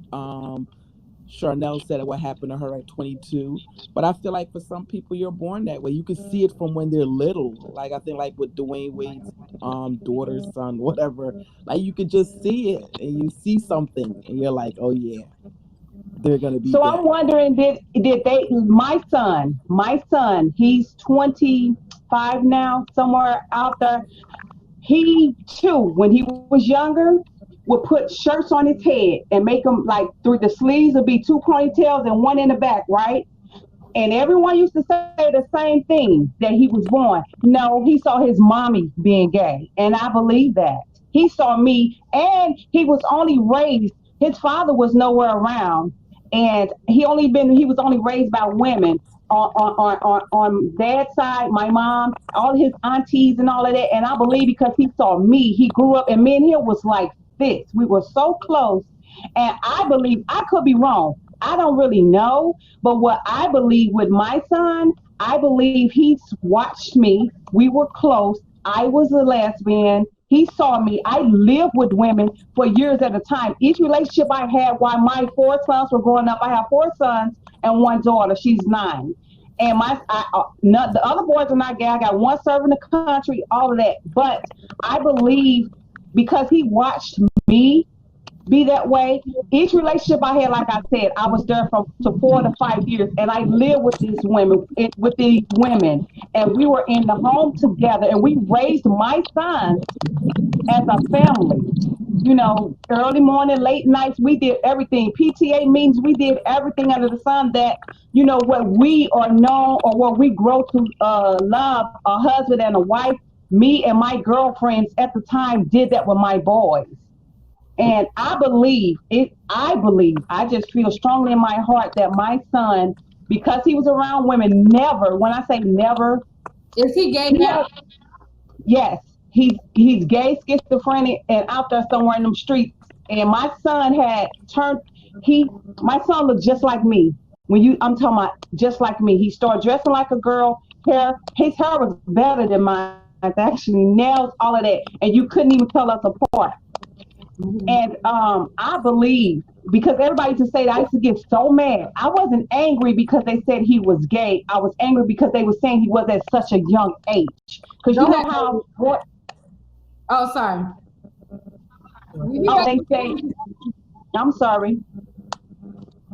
Charnel said what happened to her at 22. But I feel like for some people you're born that way. You can see it from when they're little. Like I think like with Dwayne Wade's daughter, son, whatever. Like you could just see it and you see something and you're like, oh yeah, they're gonna be So I'm that. wondering, did they? My son, he's 25 now, somewhere out there. He too, when he was younger, would put shirts on his head and make them like through the sleeves would be two ponytails and one in the back, right? And everyone used to say the same thing that he was born. No, he saw his mommy being gay, and I believe that. He saw me, and he was only raised. His father was nowhere around, and he was only raised by women. On dad's side, my mom, all his aunties and all of that. And I believe because he saw me, he grew up, and me and him was like this. We were so close. And I believe, I could be wrong. I don't really know. But what I believe with my son, I believe he watched me. We were close. I was a lesbian. He saw me. I lived with women for years at a time. Each relationship I had while my four sons were growing up, I have four sons and one daughter. She's 9. And the other boys are not gay. I got one serving the country, all of that. But I believe because he watched me be that way. Each relationship I had, like I said, I was there from to 4 to 5 years, and I lived with these women, and we were in the home together, and we raised my son as a family. Early morning, late nights, we did everything. PTA meetings, we did everything under the sun that, what we are known or what we grow to love, a husband and a wife. Me and my girlfriends at the time did that with my boys. And I just feel strongly in my heart that my son, because he was around women, never, when I say never, is he gay now? Yes, he's gay, schizophrenic, and out there somewhere in them streets. And my son had turned my son looked just like me. I'm talking about just like me. He started dressing like a girl. His hair was better than mine. Actually, nails, all of that, and you couldn't even tell us apart. And I believe because everybody used to say that, I used to get so mad. I wasn't angry because they said he was gay. I was angry because they were saying he was at such a young age. Because you know how what? Oh, sorry. Oh, they say. I'm sorry.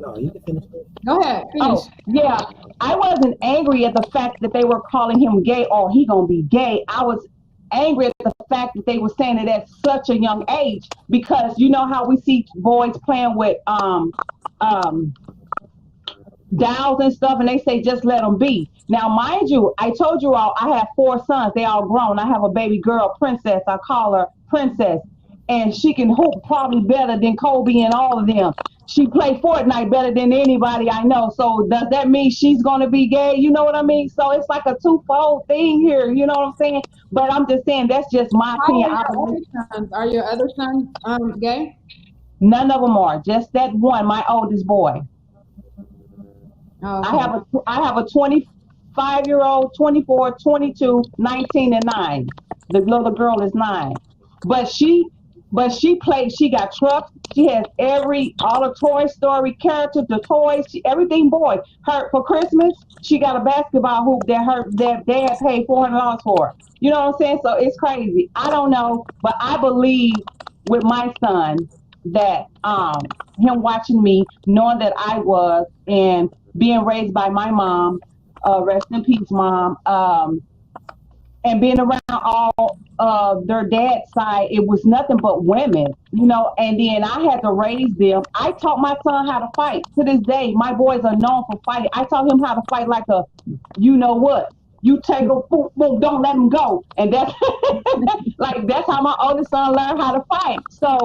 No, you can finish. Go ahead. Finish. Oh, yeah. I wasn't angry at the fact that they were calling him gay or he gonna be gay. I was angry at the fact that they were saying it at such a young age because you know how we see boys playing with dolls and stuff and they say just let them be. Now mind you, I told you all I have 4 sons. They all grown. I have a baby girl, Princess. I call her Princess, and she can hoop probably better than Kobe and all of them. She played Fortnite better than anybody I know. So does that mean she's going to be gay? You know what I mean? So it's like a twofold thing here. You know what I'm saying? But I'm just saying that's just my opinion. Are your other sons gay? None of them are. Just that one, my oldest boy. Oh, okay. I have a 25-year-old, 24, 22, 19, and 9. The little girl is 9. But she plays, she got trucks, she has all the Toy Story characters, the toys, everything boy. Her for Christmas, she got a basketball hoop that dad paid $400 for. You know what I'm saying? So it's crazy. I don't know, but I believe with my son that him watching me, knowing that I was and being raised by my mom, rest in peace, mom, and being around all their dad's side, it was nothing but women, and then I had to raise them. I taught my son how to fight. To this day, my boys are known for fighting. I taught him how to fight like a, you know what, you take a boom, boom, don't let him go. And that's that's how my oldest son learned how to fight. So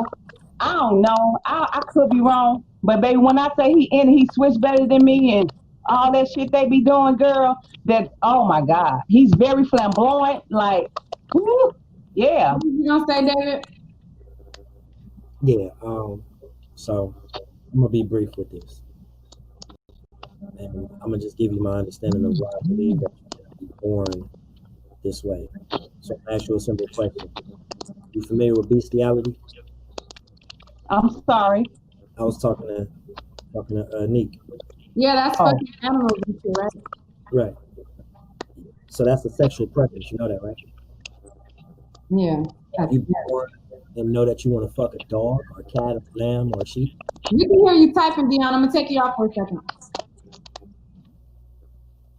I don't know. I could be wrong, But baby, when I say he switched better than me and all that shit they be doing, girl, that oh my God, he's very flamboyant. Like, whoo, yeah. What you gonna say, David? Yeah. So I'm gonna be brief with this, and I'm gonna just give you my understanding of why I believe that you should be born this way. So I'm ask you a simple question. You familiar with bestiality? I'm sorry. I was talking to Neek. Yeah, that's Oh. fucking animals and shit, right? Right. So that's a sexual preference. You know that, right? Yeah. You born and know that you want to fuck a dog or a cat or a lamb or a sheep. We can hear you typing, Dion. I'm gonna take you off for a second.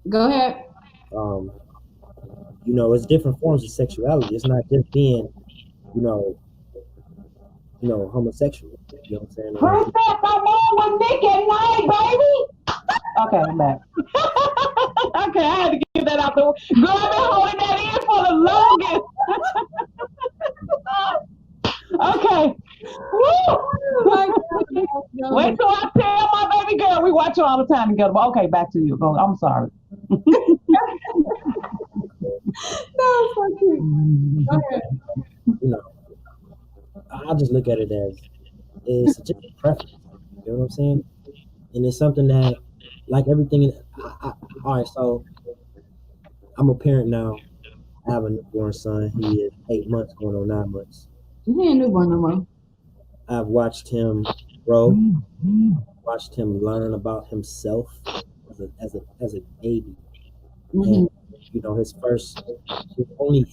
Go ahead. You know, it's different forms of sexuality. It's not just being, you know, homosexual. You know what I'm saying? Princess, I'm on with Nick at night, baby. Okay, I'm back. Okay, I had to get that out the way. Girl, I've been holding that in for the longest. Okay. Woo! Wait till I tell my baby girl we watch her all the time together. But okay, back to you. Go. I'm sorry. No, so cute. Go ahead. You know, I just look at it as it's just a preference. You know what I'm saying? And it's something that, like everything. All right, so I'm a parent now. I have a newborn son. He is 8 months, going on 9 months. You ain't newborn no more. I've watched him grow, watched him learn about himself as a baby. Mm-hmm. And you know, his only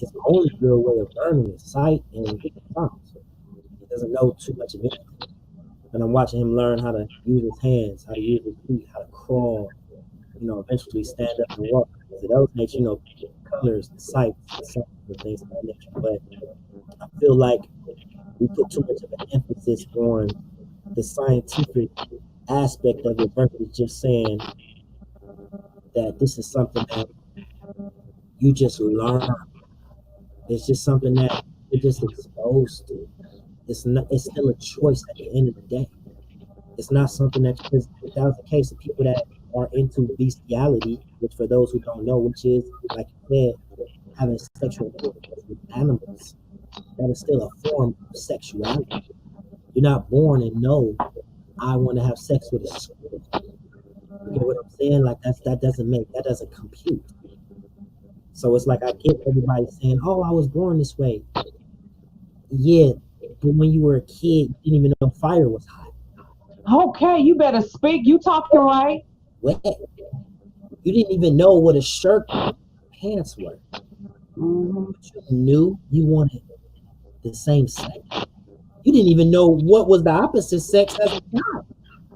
real way of learning is sight and sounds. He doesn't know too much of anything. And I'm watching him learn how to use his hands, how to use his feet, how to crawl, you know, eventually stand up and walk. So those makes, you know, colors, the sights, the sounds, and things of that nature. But I feel like we put too much of an emphasis on the scientific aspect of it versus just saying that this is something that you just learn. It's just something that you're just exposed to. It's still a choice at the end of the day. It's not something that, because if that was the case of people that are into bestiality, which for those who don't know, which is, like you said, having sexual intercourse with animals, that is still a form of sexuality. You're not born and know, I want to have sex with a squirrel. You get what I'm saying? Like that doesn't compute. So it's like I get everybody saying, "Oh, I was born this way." Yeah, but when you were a kid, you didn't even know fire was hot. Okay, you better speak. You talking right? Wet. You didn't even know what a shirt and pants were. Mm-hmm. But you knew you wanted the same sex. You didn't even know what was the opposite sex as a child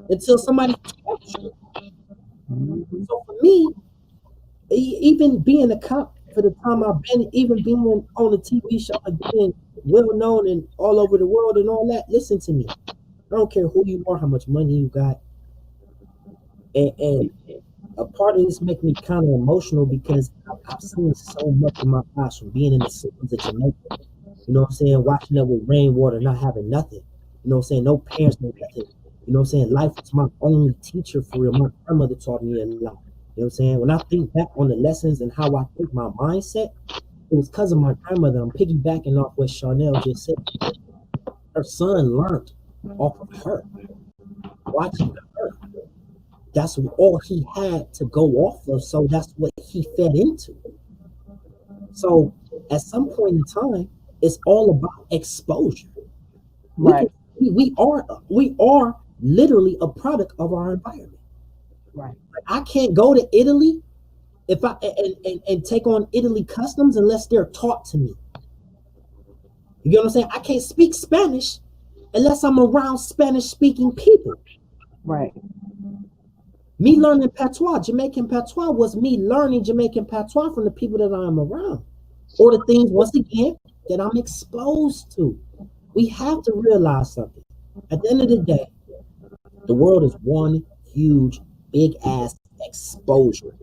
until somebody taught you. Mm-hmm. So for me, even being a cop for the time I've been, even being on a TV show and being well known and all over the world and all that, listen to me. I don't care who you are, how much money you got. And a part of this makes me kind of emotional because I've seen so much in my past from being in the slums of Jamaica. You know what I'm saying? Watching up with rainwater, not having nothing. You know what I'm saying? No parents, no nothing. You know what I'm saying? Life was my only teacher for real. My grandmother taught me a lot. You know what I'm saying? When I think back on the lessons and how I think my mindset, it was because of my grandmother. I'm piggybacking off what Charnel just said. Her son learned off of her, watching her. That's all he had to go off of, so that's what he fed into. So at some point in time, it's all about exposure. Right. We are literally a product of our environment. Right. I can't go to Italy if I and take on Italy customs unless they're taught to me. You get what I'm saying? I can't speak Spanish unless I'm around Spanish-speaking people. Right. Me learning patois, Jamaican patois, was me learning Jamaican patois from the people that I'm around. Or the things, once again, that I'm exposed to. We have to realize something. At the end of the day, the world is one huge, big-ass exposure.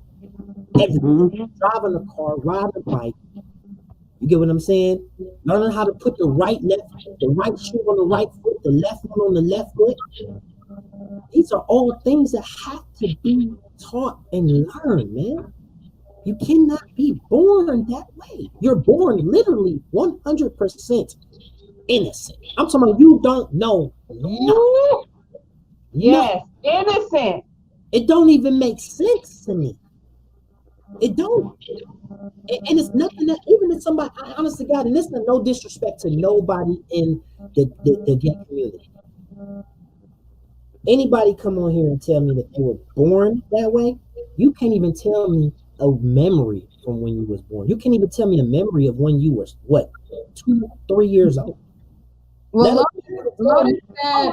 Everything. Driving a car, riding a bike. You get what I'm saying? Learning how to put the right shoe on the right foot, the left one on the left foot. These are all things that have to be taught and learned, man. You cannot be born that way. You're born literally 100% innocent. I'm talking about you don't know nothing. Yes, innocent. It don't even make sense to me. It don't. And it's nothing that, even if somebody, honestly, God, and this is no disrespect to nobody in the gay community. Anybody come on here and tell me that they were born that way? You can't even tell me a memory from when you was born. You can't even tell me a memory of when you were, what, 2, 3 years old. Well, Lotus said,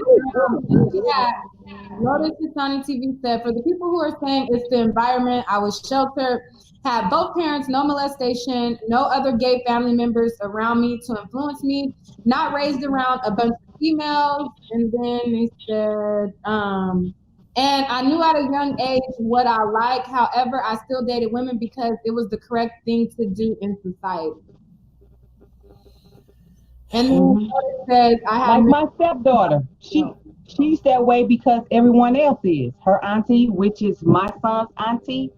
Lotus Isani TV said, for the people who are saying it's the environment, I was sheltered, had both parents, no molestation, no other gay family members around me to influence me, not raised around a bunch of females. And then they said, and I knew at a young age what I like. However, I still dated women because it was the correct thing to do in society. And then said, I have like my stepdaughter. She's that way because everyone else is. Her auntie, which is my son's auntie,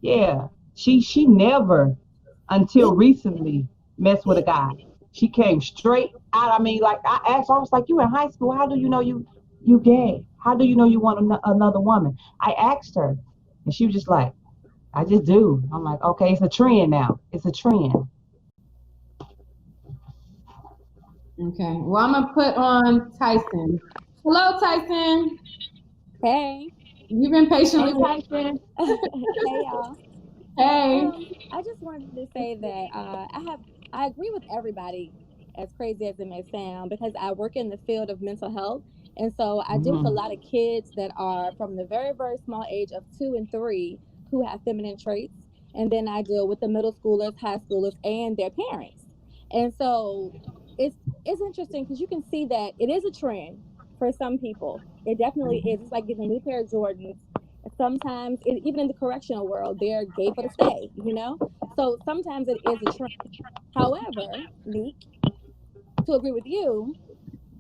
yeah. She never until recently messed with a guy. She came straight out. I mean, like I asked her, I was like, you in high school, how do you know you gay? How do you know you want another woman? I asked her, and she was just like, I just do. I'm like, okay, it's a trend now. It's a trend. Okay. Well, I'm gonna put on Tyson. Hello, Tyson. Hey. You've been patiently Tyson. Hey, y'all. Hey. I just wanted to say that I agree with everybody, as crazy as it may sound, because I work in the field of mental health, and so I deal with a lot of kids that are from the very, very small age of 2 and 3 who have feminine traits, and then I deal with the middle schoolers, high schoolers, and their parents, and so it's interesting because you can see that it is a trend for some people. It definitely is. It's like getting a new pair of Jordans. Sometimes, even in the correctional world, they're gay for the stay, So sometimes it is a trend. However, Meek, to agree with you,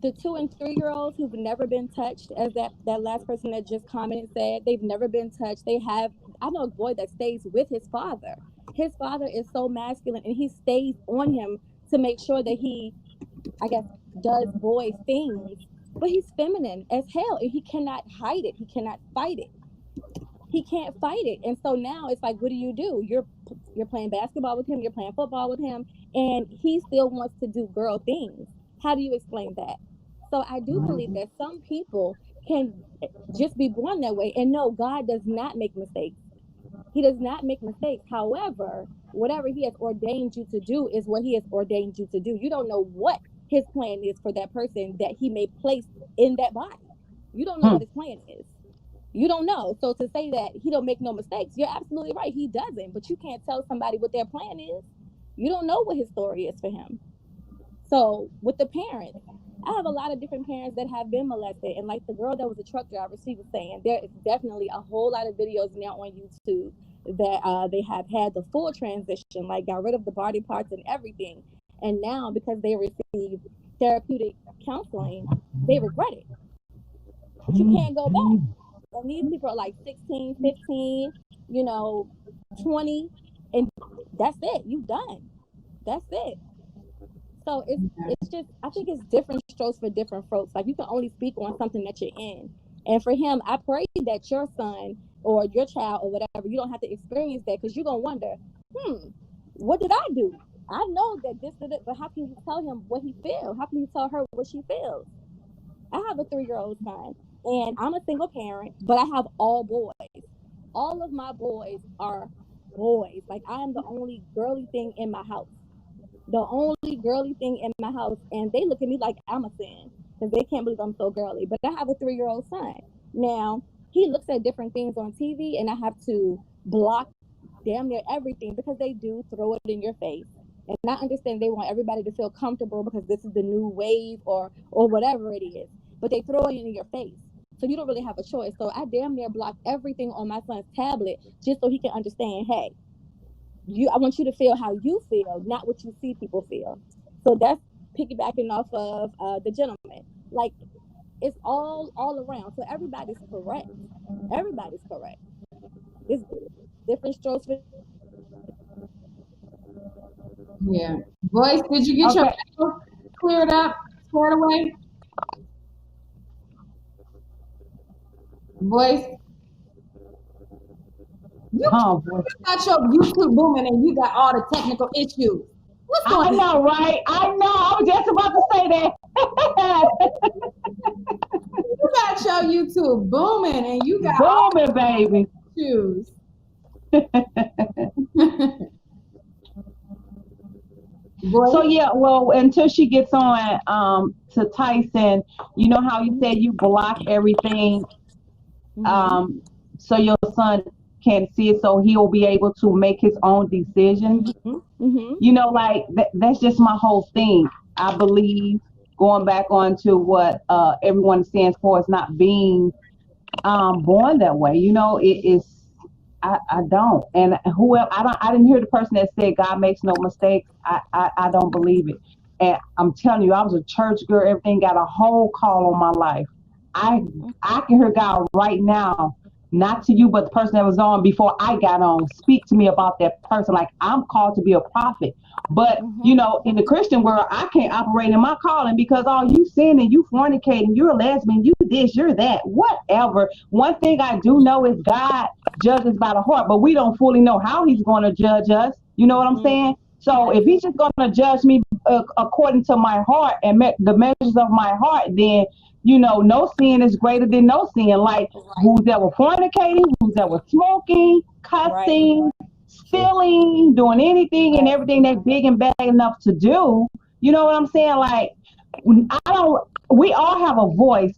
the 2 and 3-year-olds who've never been touched, as that last person that just commented said, they've never been touched. I know a boy that stays with his father. His father is so masculine, and he stays on him to make sure that he, I guess, does boy things, but he's feminine as hell, and he cannot hide it. He cannot fight it. He can't fight it. And so now it's like, what do? You're playing basketball with him, you're playing football with him, and he still wants to do girl things. How do you explain that? So I do believe that some people can just be born that way. And no, God does not make mistakes. He does not make mistakes. However, whatever he has ordained you to do is what he has ordained you to do. You don't know what his plan is for that person that he may place in that body. You don't know what his plan is. You don't know. So to say that he don't make no mistakes, you're absolutely right. He doesn't. But you can't tell somebody what their plan is. You don't know what his story is for him. So with the parents, I have a lot of different parents that have been molested. And like the girl that was a truck driver, she was saying, there is definitely a whole lot of videos now on YouTube that they have had the full transition, like got rid of the body parts and everything. And now because they receive therapeutic counseling, they regret it. But you can't go back. And these people are like 16, 15, 20, and that's it. You done. That's it. So it's just, I think it's different strokes for different folks. Like you can only speak on something that you're in. And for him, I pray that your son or your child or whatever, you don't have to experience that, because you're going to wonder, what did I do? I know that this did it, but how can you tell him what he feels? How can you tell her what she feels? I have a 3-year-old son, and I'm a single parent, but I have all boys. All of my boys are boys. Like, I am the only girly thing in my house. The only girly thing in my house. And they look at me like I'm a sin because they can't believe I'm so girly. But I have a 3-year-old son. Now, he looks at different things on TV, and I have to block damn near everything because they do throw it in your face. And I understand they want everybody to feel comfortable because this is the new wave or whatever it is. But they throw it in your face. So you don't really have a choice. So I damn near block everything on my son's tablet just so he can understand, hey, I want you to feel how you feel, not what you see people feel. So that's piggybacking off of the gentleman. Like, It's all around. So everybody's correct. Everybody's correct. It's different strokes for. Yeah. Voice, did you get your Okay. echo cleared up, squared away? Voice, you Oh boy. got your YouTube booming and you got all the technical issues. What's I going on? know, right? I know. I was just about to say that. You got your YouTube booming and you got all Booming, baby. the issues. So Voice, yeah, well, until she gets on to Tyson, you know how you said you block everything Mm-hmm. um so your son can see it so he'll be able to make his own decisions. Mm-hmm. Mm-hmm. You know, like that's just my whole thing. I believe going back on to what everyone stands for is not being born that way. You know, it is. I don't, and whoever I didn't hear the person that said God makes no mistakes. I don't believe it, and I'm telling you, I was a church girl. Everything got a whole call on my life. I I can hear God right now, not to you, but the person that was on before I got on. Speak to me about that person. Like I'm called to be a prophet, but Mm-hmm. you know, in the Christian world, I can't operate in my calling because all you sinning, you fornicating, you're a lesbian, you this, you're that, whatever. One thing I do know is God judges by the heart, but we don't fully know how He's going to judge us. You know what I'm Mm-hmm. saying? So Right. if He's just going to judge me according to my heart and the measures of my heart, then you know, no sin is greater than no sin. Like Right. who's ever fornicating, who's ever smoking, Right. cussing, stealing, doing anything and Right. everything they're big and bad enough to do. You know what I'm saying? Like I don't. We all have a voice,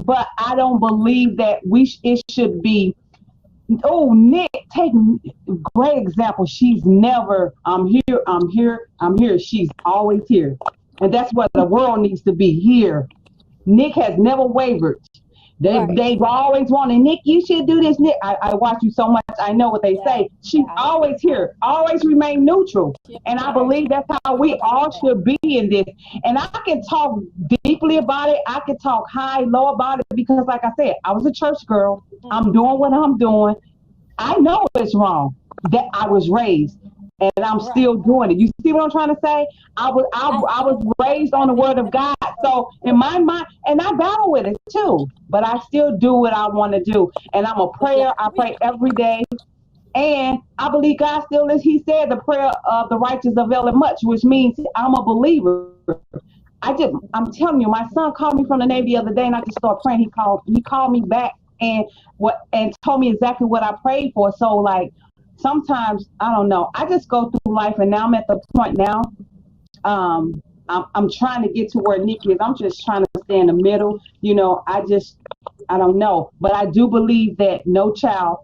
but I don't believe that it should be. Oh, Nick, take great example. She's never. I'm here. I'm here. I'm here. She's always here, and that's what the world needs to be here. Nick has never wavered. Right. They've always wanted Nick. You should do this, Nick. I watch you so much. I know what they Yeah. say. She's Yeah. always here. Always remain neutral. She'll And be I there. believe that's how we Like all that. should be in this. And I can talk deeply about it. I can talk high, low about it because, like I said, I was a church girl. I'm Mm-hmm. doing what I'm doing. I know it's wrong that I was raised, and I'm Right. still doing it. You see what I'm trying to say? I was That's raised what on I the think. word of God. So in my mind, and I battle with it too, but I still do what I want to do. And I'm a Just let prayer. I me. pray every day. And I believe God still is. He said the prayer of the righteous availeth much, which means I'm a believer. I'm telling you, my son called me from the Navy the other day, and I just started praying. He called me back and told me exactly what I prayed for. So like sometimes I don't know. I just go through life, and now I'm at the point now. I'm trying to get to where Nick is. I'm just trying to stay in the middle. You know, I don't know, but I do believe that no child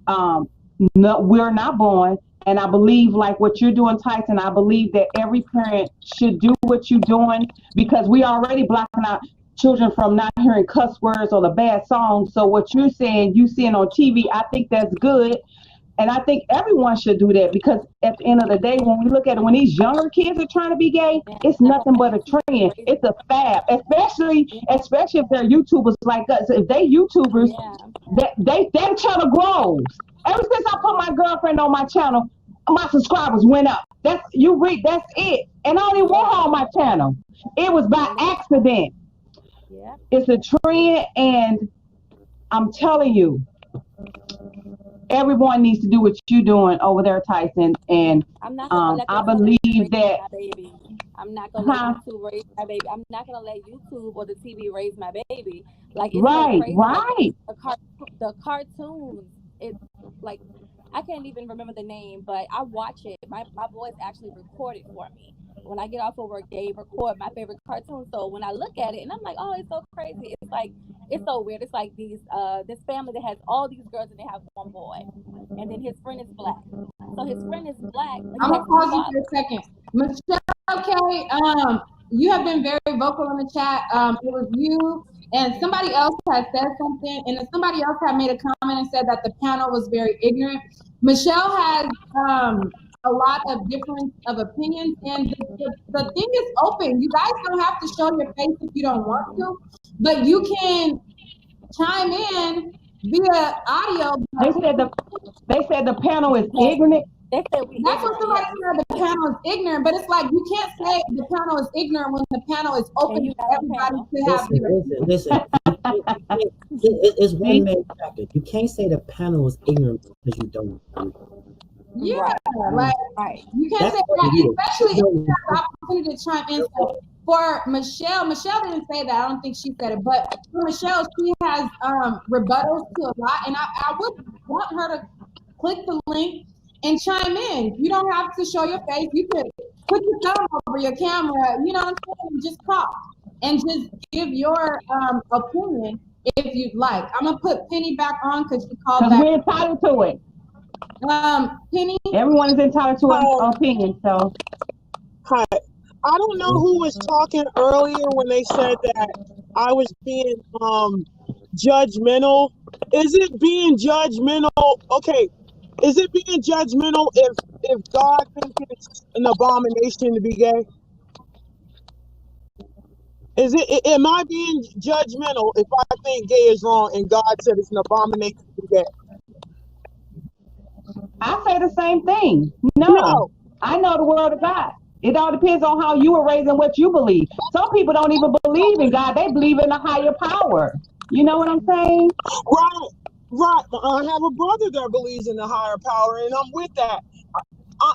um, no, we're not born. And I believe, like what you're doing, Tyson, I believe that every parent should do what you're doing because we already blocking out children from not hearing cuss words or the bad songs. So what you're saying, you seeing on TV, I think that's good. And I think everyone should do that because at the end of the day, when we look at it, when these younger kids are trying to be gay, Man, it's I nothing want but a to trend. raise. It's a fad, especially Yeah. especially if they're YouTubers like us. If they YouTubers, Yeah. their channel grows. Ever since I put my girlfriend on my channel, my subscribers went up. That's you read. That's it. And I don't even want her Yeah. on my channel. It was by And they. accident. Yeah. It's a trend, and I'm telling you, everyone needs to do what you're doing over there, Tyson. And I'm not gonna let the I television believe raise that, my baby. I'm not gonna let huh? YouTube raise my baby. I'm not gonna let YouTube or the TV raise my baby. Like it's so Right, crazy. Like right. the cartoons. It like I can't even remember the name, but I watch it. My boys actually record it for me. When I get off of work, they record my favorite cartoon. So when I look at it, and I'm like, oh, it's so crazy. It's like it's so weird. It's like this family that has all these girls and they have one boy, and then his friend is black. So his friend is black, but he I'm has gonna two pause you for fathers. a second. Michelle K, you have been very vocal in the chat. It was you and somebody else had said something, and then somebody else had made a comment and said that the panel was very ignorant. Michelle has a lot of difference of opinions, and the thing is open. You guys don't have to show your face if you don't want to, but you can chime in via audio. They said the panel is ignorant. They said we That's what ignorant, somebody said. The panel is ignorant, but it's like you can't say the panel is ignorant when the panel is open And you for got a everybody panel. to have their. Listen. It's one man factor. You can't say the panel is ignorant because you don't agree. Yeah, Right. like you can't That's say what that, it is. especially if you have the opportunity to chime in. So for Michelle didn't say that. I don't think she said it, but for Michelle, she has rebuttals to a lot, and I would want her to click the link and chime in. You don't have to show your face. You can put your thumb over your camera. You know what I'm saying? Just talk and just give your opinion if you'd like. I'm gonna put Penny back on because she called back. We're entitled to it. Penny. Everyone is entitled to an opinion. So. Hi. I don't know who was talking earlier when they said that I was being judgmental. Is it being judgmental? Okay. Is it being judgmental if God thinks it's an abomination to be gay? Am I being judgmental if I think gay is wrong and God said it's an abomination to be gay? I say the same thing. No. I know the word of God. It all depends on how you were raised and what you believe. Some people don't even believe in God. They believe in a higher power. You know what I'm saying? Right. I have a brother that believes in a higher power, and I'm with that.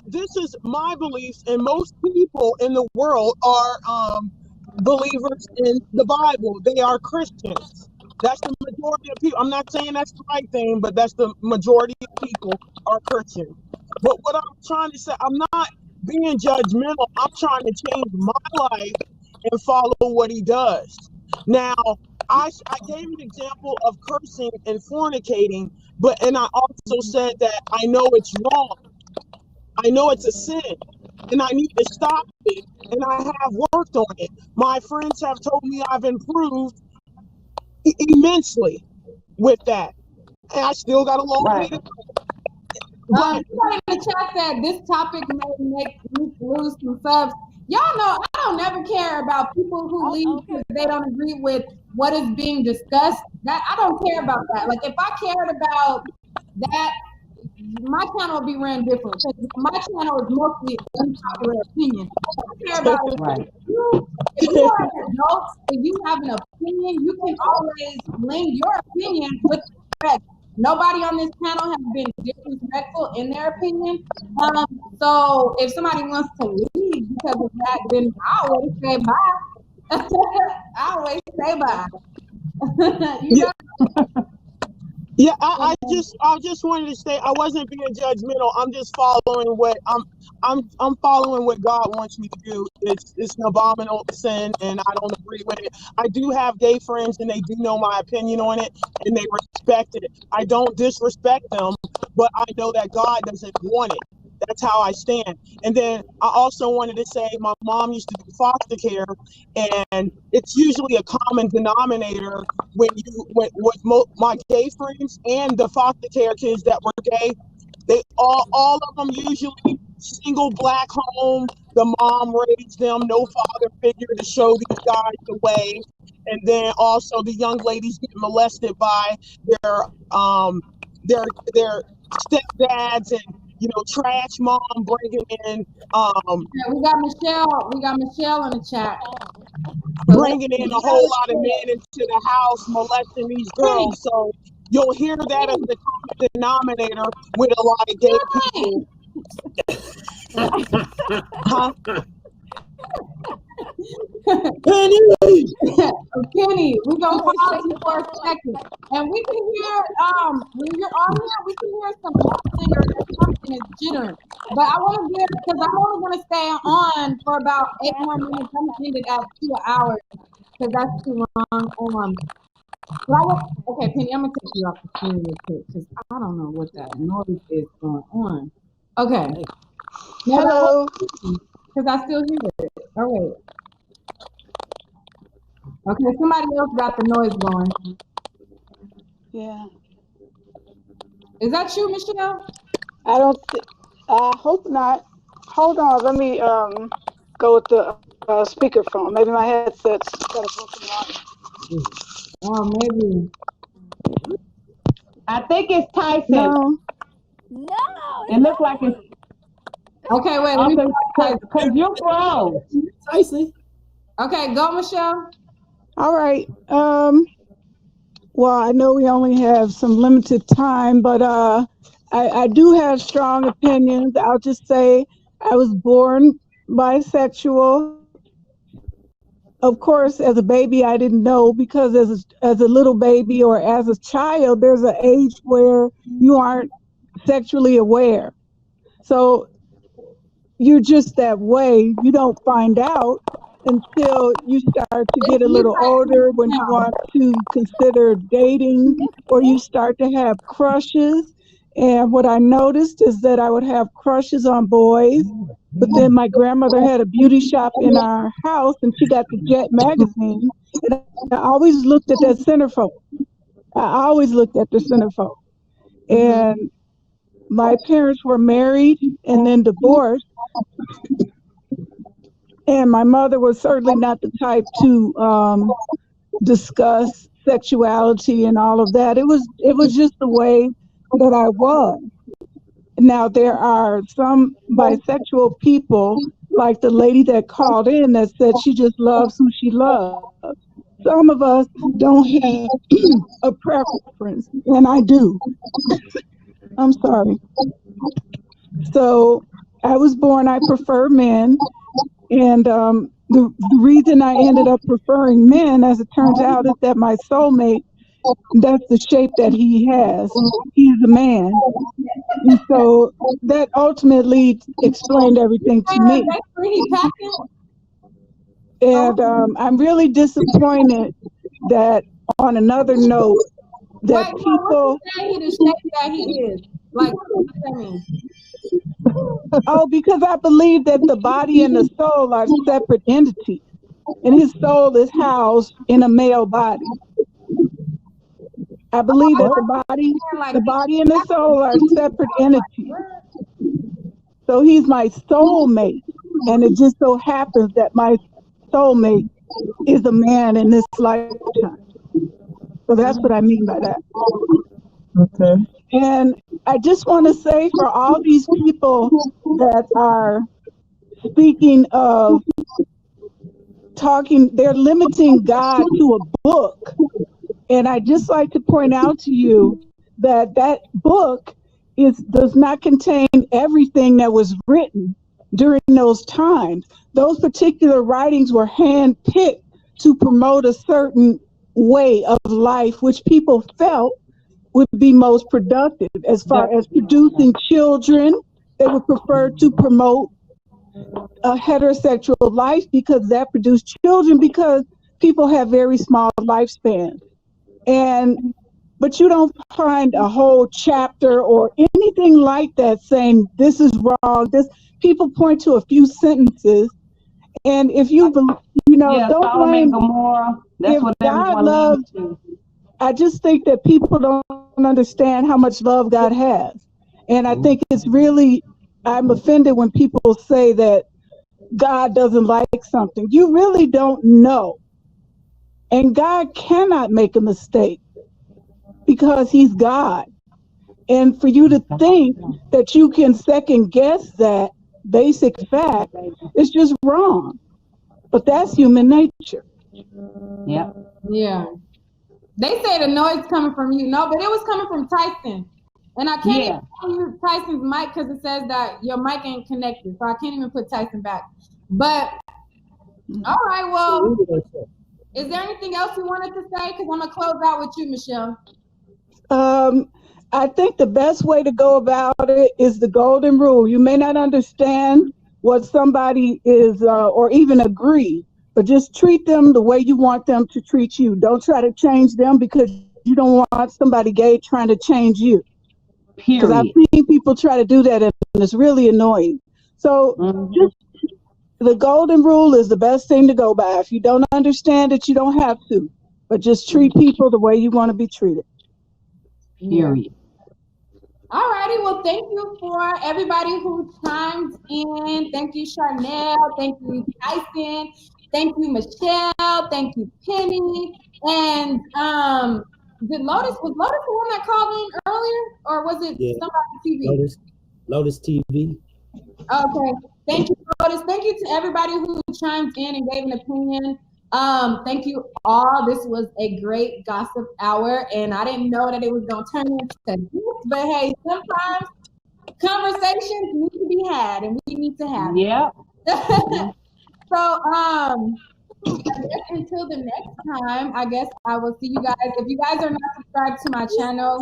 This is my beliefs, and most people in the world are believers in the Bible. They are Christians. That's the majority of people. I'm not saying that's the right thing, but that's the majority of people are Christians. But what I'm trying to say, I'm not being judgmental. I'm trying to change my life and follow what he does. Now, I gave an example of cursing and fornicating, and I also said that I know it's wrong. I know it's a sin, and I need to stop it, and I have worked on it. My friends have told me I've improved immensely with that, and I still got a long way to go. Somebody in the chat said this topic may make me lose some subs. Y'all know I don't never care about people who leave because they don't agree with what is being discussed. That I don't care about that. Like if I cared about that, my channel would be ran different. My channel is mostly unpopular opinion. I don't care about it. If you are an adult and you have an opinion, you can always lend your opinion with respect. Nobody on this panel has been disrespectful in their opinion. So if somebody wants to leave because of that, then I always say bye. I always say bye. You know? Yeah, I just wanted to say I wasn't being judgmental. I'm just following what I'm following what God wants me to do. It's an abominable sin, and I don't agree with it. I do have gay friends, and they do know my opinion on it, and they respect it. I don't disrespect them, but I know that God doesn't want it. That's how I stand. And then I also wanted to say my mom used to do foster care, and it's usually a common denominator with my gay friends and the foster care kids that were gay. They all of them usually single black home. The mom raised them, no father figure to show these guys the way. And then also the young ladies get molested by their stepdads and trash mom bringing in we got Michelle in the chat. Bringing in a whole lot of men into the house, molesting these girls. So you'll hear that as the common denominator with a lot of gay people. Huh? Penny, we're gonna pause you for a second, and we can hear when you're on here, we can hear some laughing or something is jittering. But I want to give because I'm only gonna stay on for about 8 more minutes. I'm gonna end it at 2 hours because that's too long. Okay, Penny, I'm gonna take you off the screen real quick because I don't know what that noise is going on. Okay. Hello. Because I still hear it. Oh wait. Okay, somebody else got the noise going. Yeah. Is that you, Michelle? I don't I hope not. Hold on, let me go with the speakerphone. Maybe my headset's got a broken line. Oh, maybe. I think it's Tyson. No. No, It looks like it's Okay, wait, let me because you froze. Tyson. Okay, go, Michelle. All right. Well, I know we only have some limited time, but I do have strong opinions. I'll just say I was born bisexual. Of course, as a baby, I didn't know because as a little baby or as a child, there's an age where you aren't sexually aware. So you're just that way. You don't find out until you start to get a little older when you want to consider dating or you start to have crushes. And what I noticed is that I would have crushes on boys, but then my grandmother had a beauty shop in our house and she got the Jet magazine. And I always looked at that centerfold. I always looked at the centerfold. And my parents were married and then divorced. And my mother was certainly not the type to discuss sexuality and all of that. It was just the way that I was. Now there are some bisexual people, like the lady that called in that said she just loves who she loves. Some of us don't have a preference, and I do. I'm sorry. So I was born, I prefer men. And the reason I ended up preferring men, as it turns out, is that my soulmate, that's the shape that he has. He's a man. And so that ultimately explained everything to me. And I'm really disappointed that, on another note, that people. He the shape that he is. Like, what does that mean? Oh, because I believe that the body and the soul are separate entities, and his soul is housed in a male body. I believe that the body and the soul are separate entities. So he's my soulmate, and it just so happens that my soulmate is a man in this lifetime. So that's what I mean by that. Okay. And I just want to say, for all these people that are speaking of they're limiting God to a book. And I just like to point out to you that that book does not contain everything that was written during those times. Those particular writings were handpicked to promote a certain way of life, which people felt would be most productive. As far as producing children, they would prefer to promote a heterosexual life because that produced children, because people have very small lifespans. But you don't find a whole chapter or anything like that saying this is wrong. People point to a few sentences, and if don't blame Gomorrah. That's if what God loves. I just think that people don't understand how much love God has, and I think I'm offended when people say that God doesn't like something. You really don't know, and God cannot make a mistake, because he's God. And for you to think that you can second guess that basic fact is just wrong. But that's human nature. Yeah. Yeah. They say the noise coming from you. No, but it was coming from Tyson. And I can't even use Tyson's mic because it says that your mic ain't connected. So I can't even put Tyson back. But, all right, well, is there anything else you wanted to say? Because I'm going to close out with you, Michelle. I think the best way to go about it is the golden rule. You may not understand what somebody is or even agree, but just treat them the way you want them to treat you. Don't try to change them, because you don't want somebody gay trying to change you. Because I've seen people try to do that, and it's really annoying. So just the golden rule is the best thing to go by. If you don't understand it, you don't have to, but just treat people the way you want to be treated. Period. All righty. Well, thank you for everybody who chimed in. Thank you, Charnel. Thank you, Tyson. Thank you, Michelle. Thank you, Penny. And did Lotus was Lotus the one that called in earlier, or was it somebody on TV? Lotus TV. Okay. Thank you, Lotus. Thank you to everybody who chimed in and gave an opinion. Thank you all. This was a great gossip hour, and I didn't know that it was gonna turn into this, but hey, sometimes conversations need to be had, and we need to have it. So, I guess until the next time, I guess I will see you guys. If you guys are not subscribed to my channel,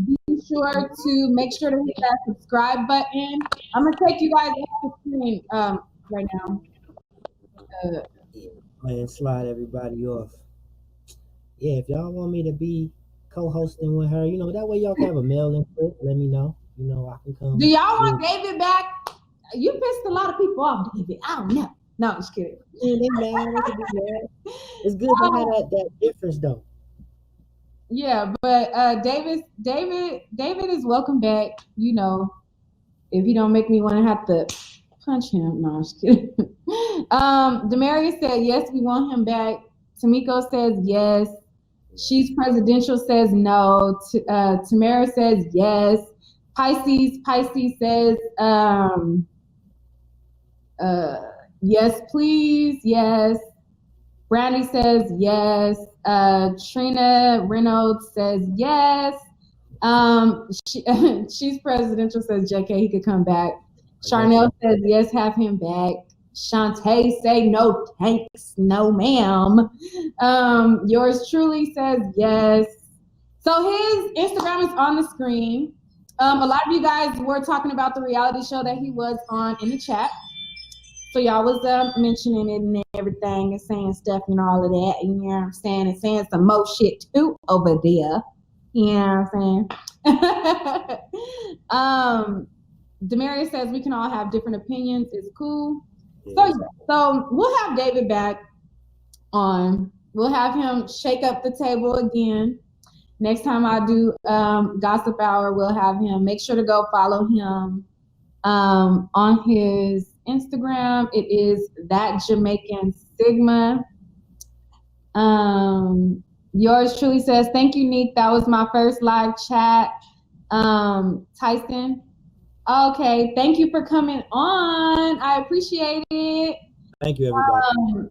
be sure to make sure to hit that subscribe button. I'm gonna take you guys off the screen right now. Man, slide everybody off. Yeah, if y'all want me to be co-hosting with her, that way y'all can have a mail input. Let me know. I can come. Do y'all want David back? You pissed a lot of people off, David. I don't know. No, I'm just kidding. It's good to have that difference, though. Yeah, but David is welcome back. If he don't make me want to have to punch him. No, I'm just kidding. Demarius said yes, we want him back. Tamiko says yes. She's Presidential says no. Tamara says yes. Pisces says yes, please. Yes. Brandy says yes. Trina Reynolds says yes. She's Presidential says JK, he could come back. Charnel says yes, have him back. Shantae say no thanks, no ma'am. Yours truly says yes. So his Instagram is on the screen. A lot of you guys were talking about the reality show that he was on in the chat. So y'all was mentioning it and everything and saying stuff and all of that. You know what I'm saying? And saying some more shit too over there. You know what I'm saying? Demarius says we can all have different opinions. It's cool. Yeah. So we'll have David back on. We'll have him shake up the table again. Next time I do Gossip Hour, we'll have him. Make sure to go follow him on his Instagram. It is That Jamaican Sigma. Yours truly says, thank you, Neek. That was my first live chat. Tyson. Okay, thank you for coming on. I appreciate it. Thank you, everybody.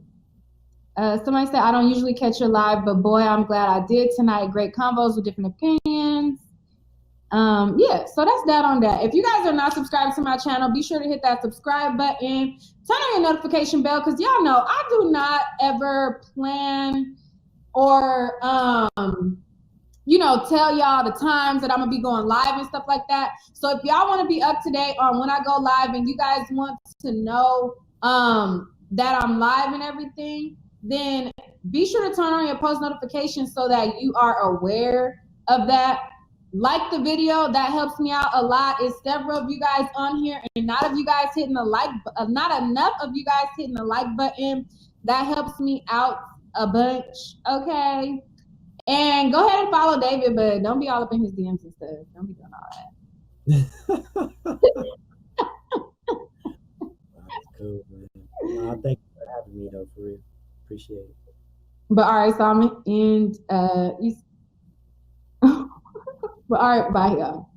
Somebody said, I don't usually catch your live, but boy, I'm glad I did tonight. Great combos with different opinions. Yeah, so that's that on that. If you guys are not subscribed to my channel, be sure to hit that subscribe button. Turn on your notification bell, because y'all know I do not ever plan or tell y'all the times that I'm gonna be going live and stuff like that. So if y'all want to be up to date on when I go live and you guys want to know that I'm live and everything, then be sure to turn on your post notifications so that you are aware of that. Like the video, that helps me out a lot. It's several of you guys on here and not enough of you guys hitting the like button. That helps me out a bunch, okay? And go ahead and follow David, but don't be all up in his DMs and stuff. Don't be doing all that. That's cool, man. Thank you for having me, though, for real. Appreciate it. But all right, so I'm gonna end. But all right, bye, y'all.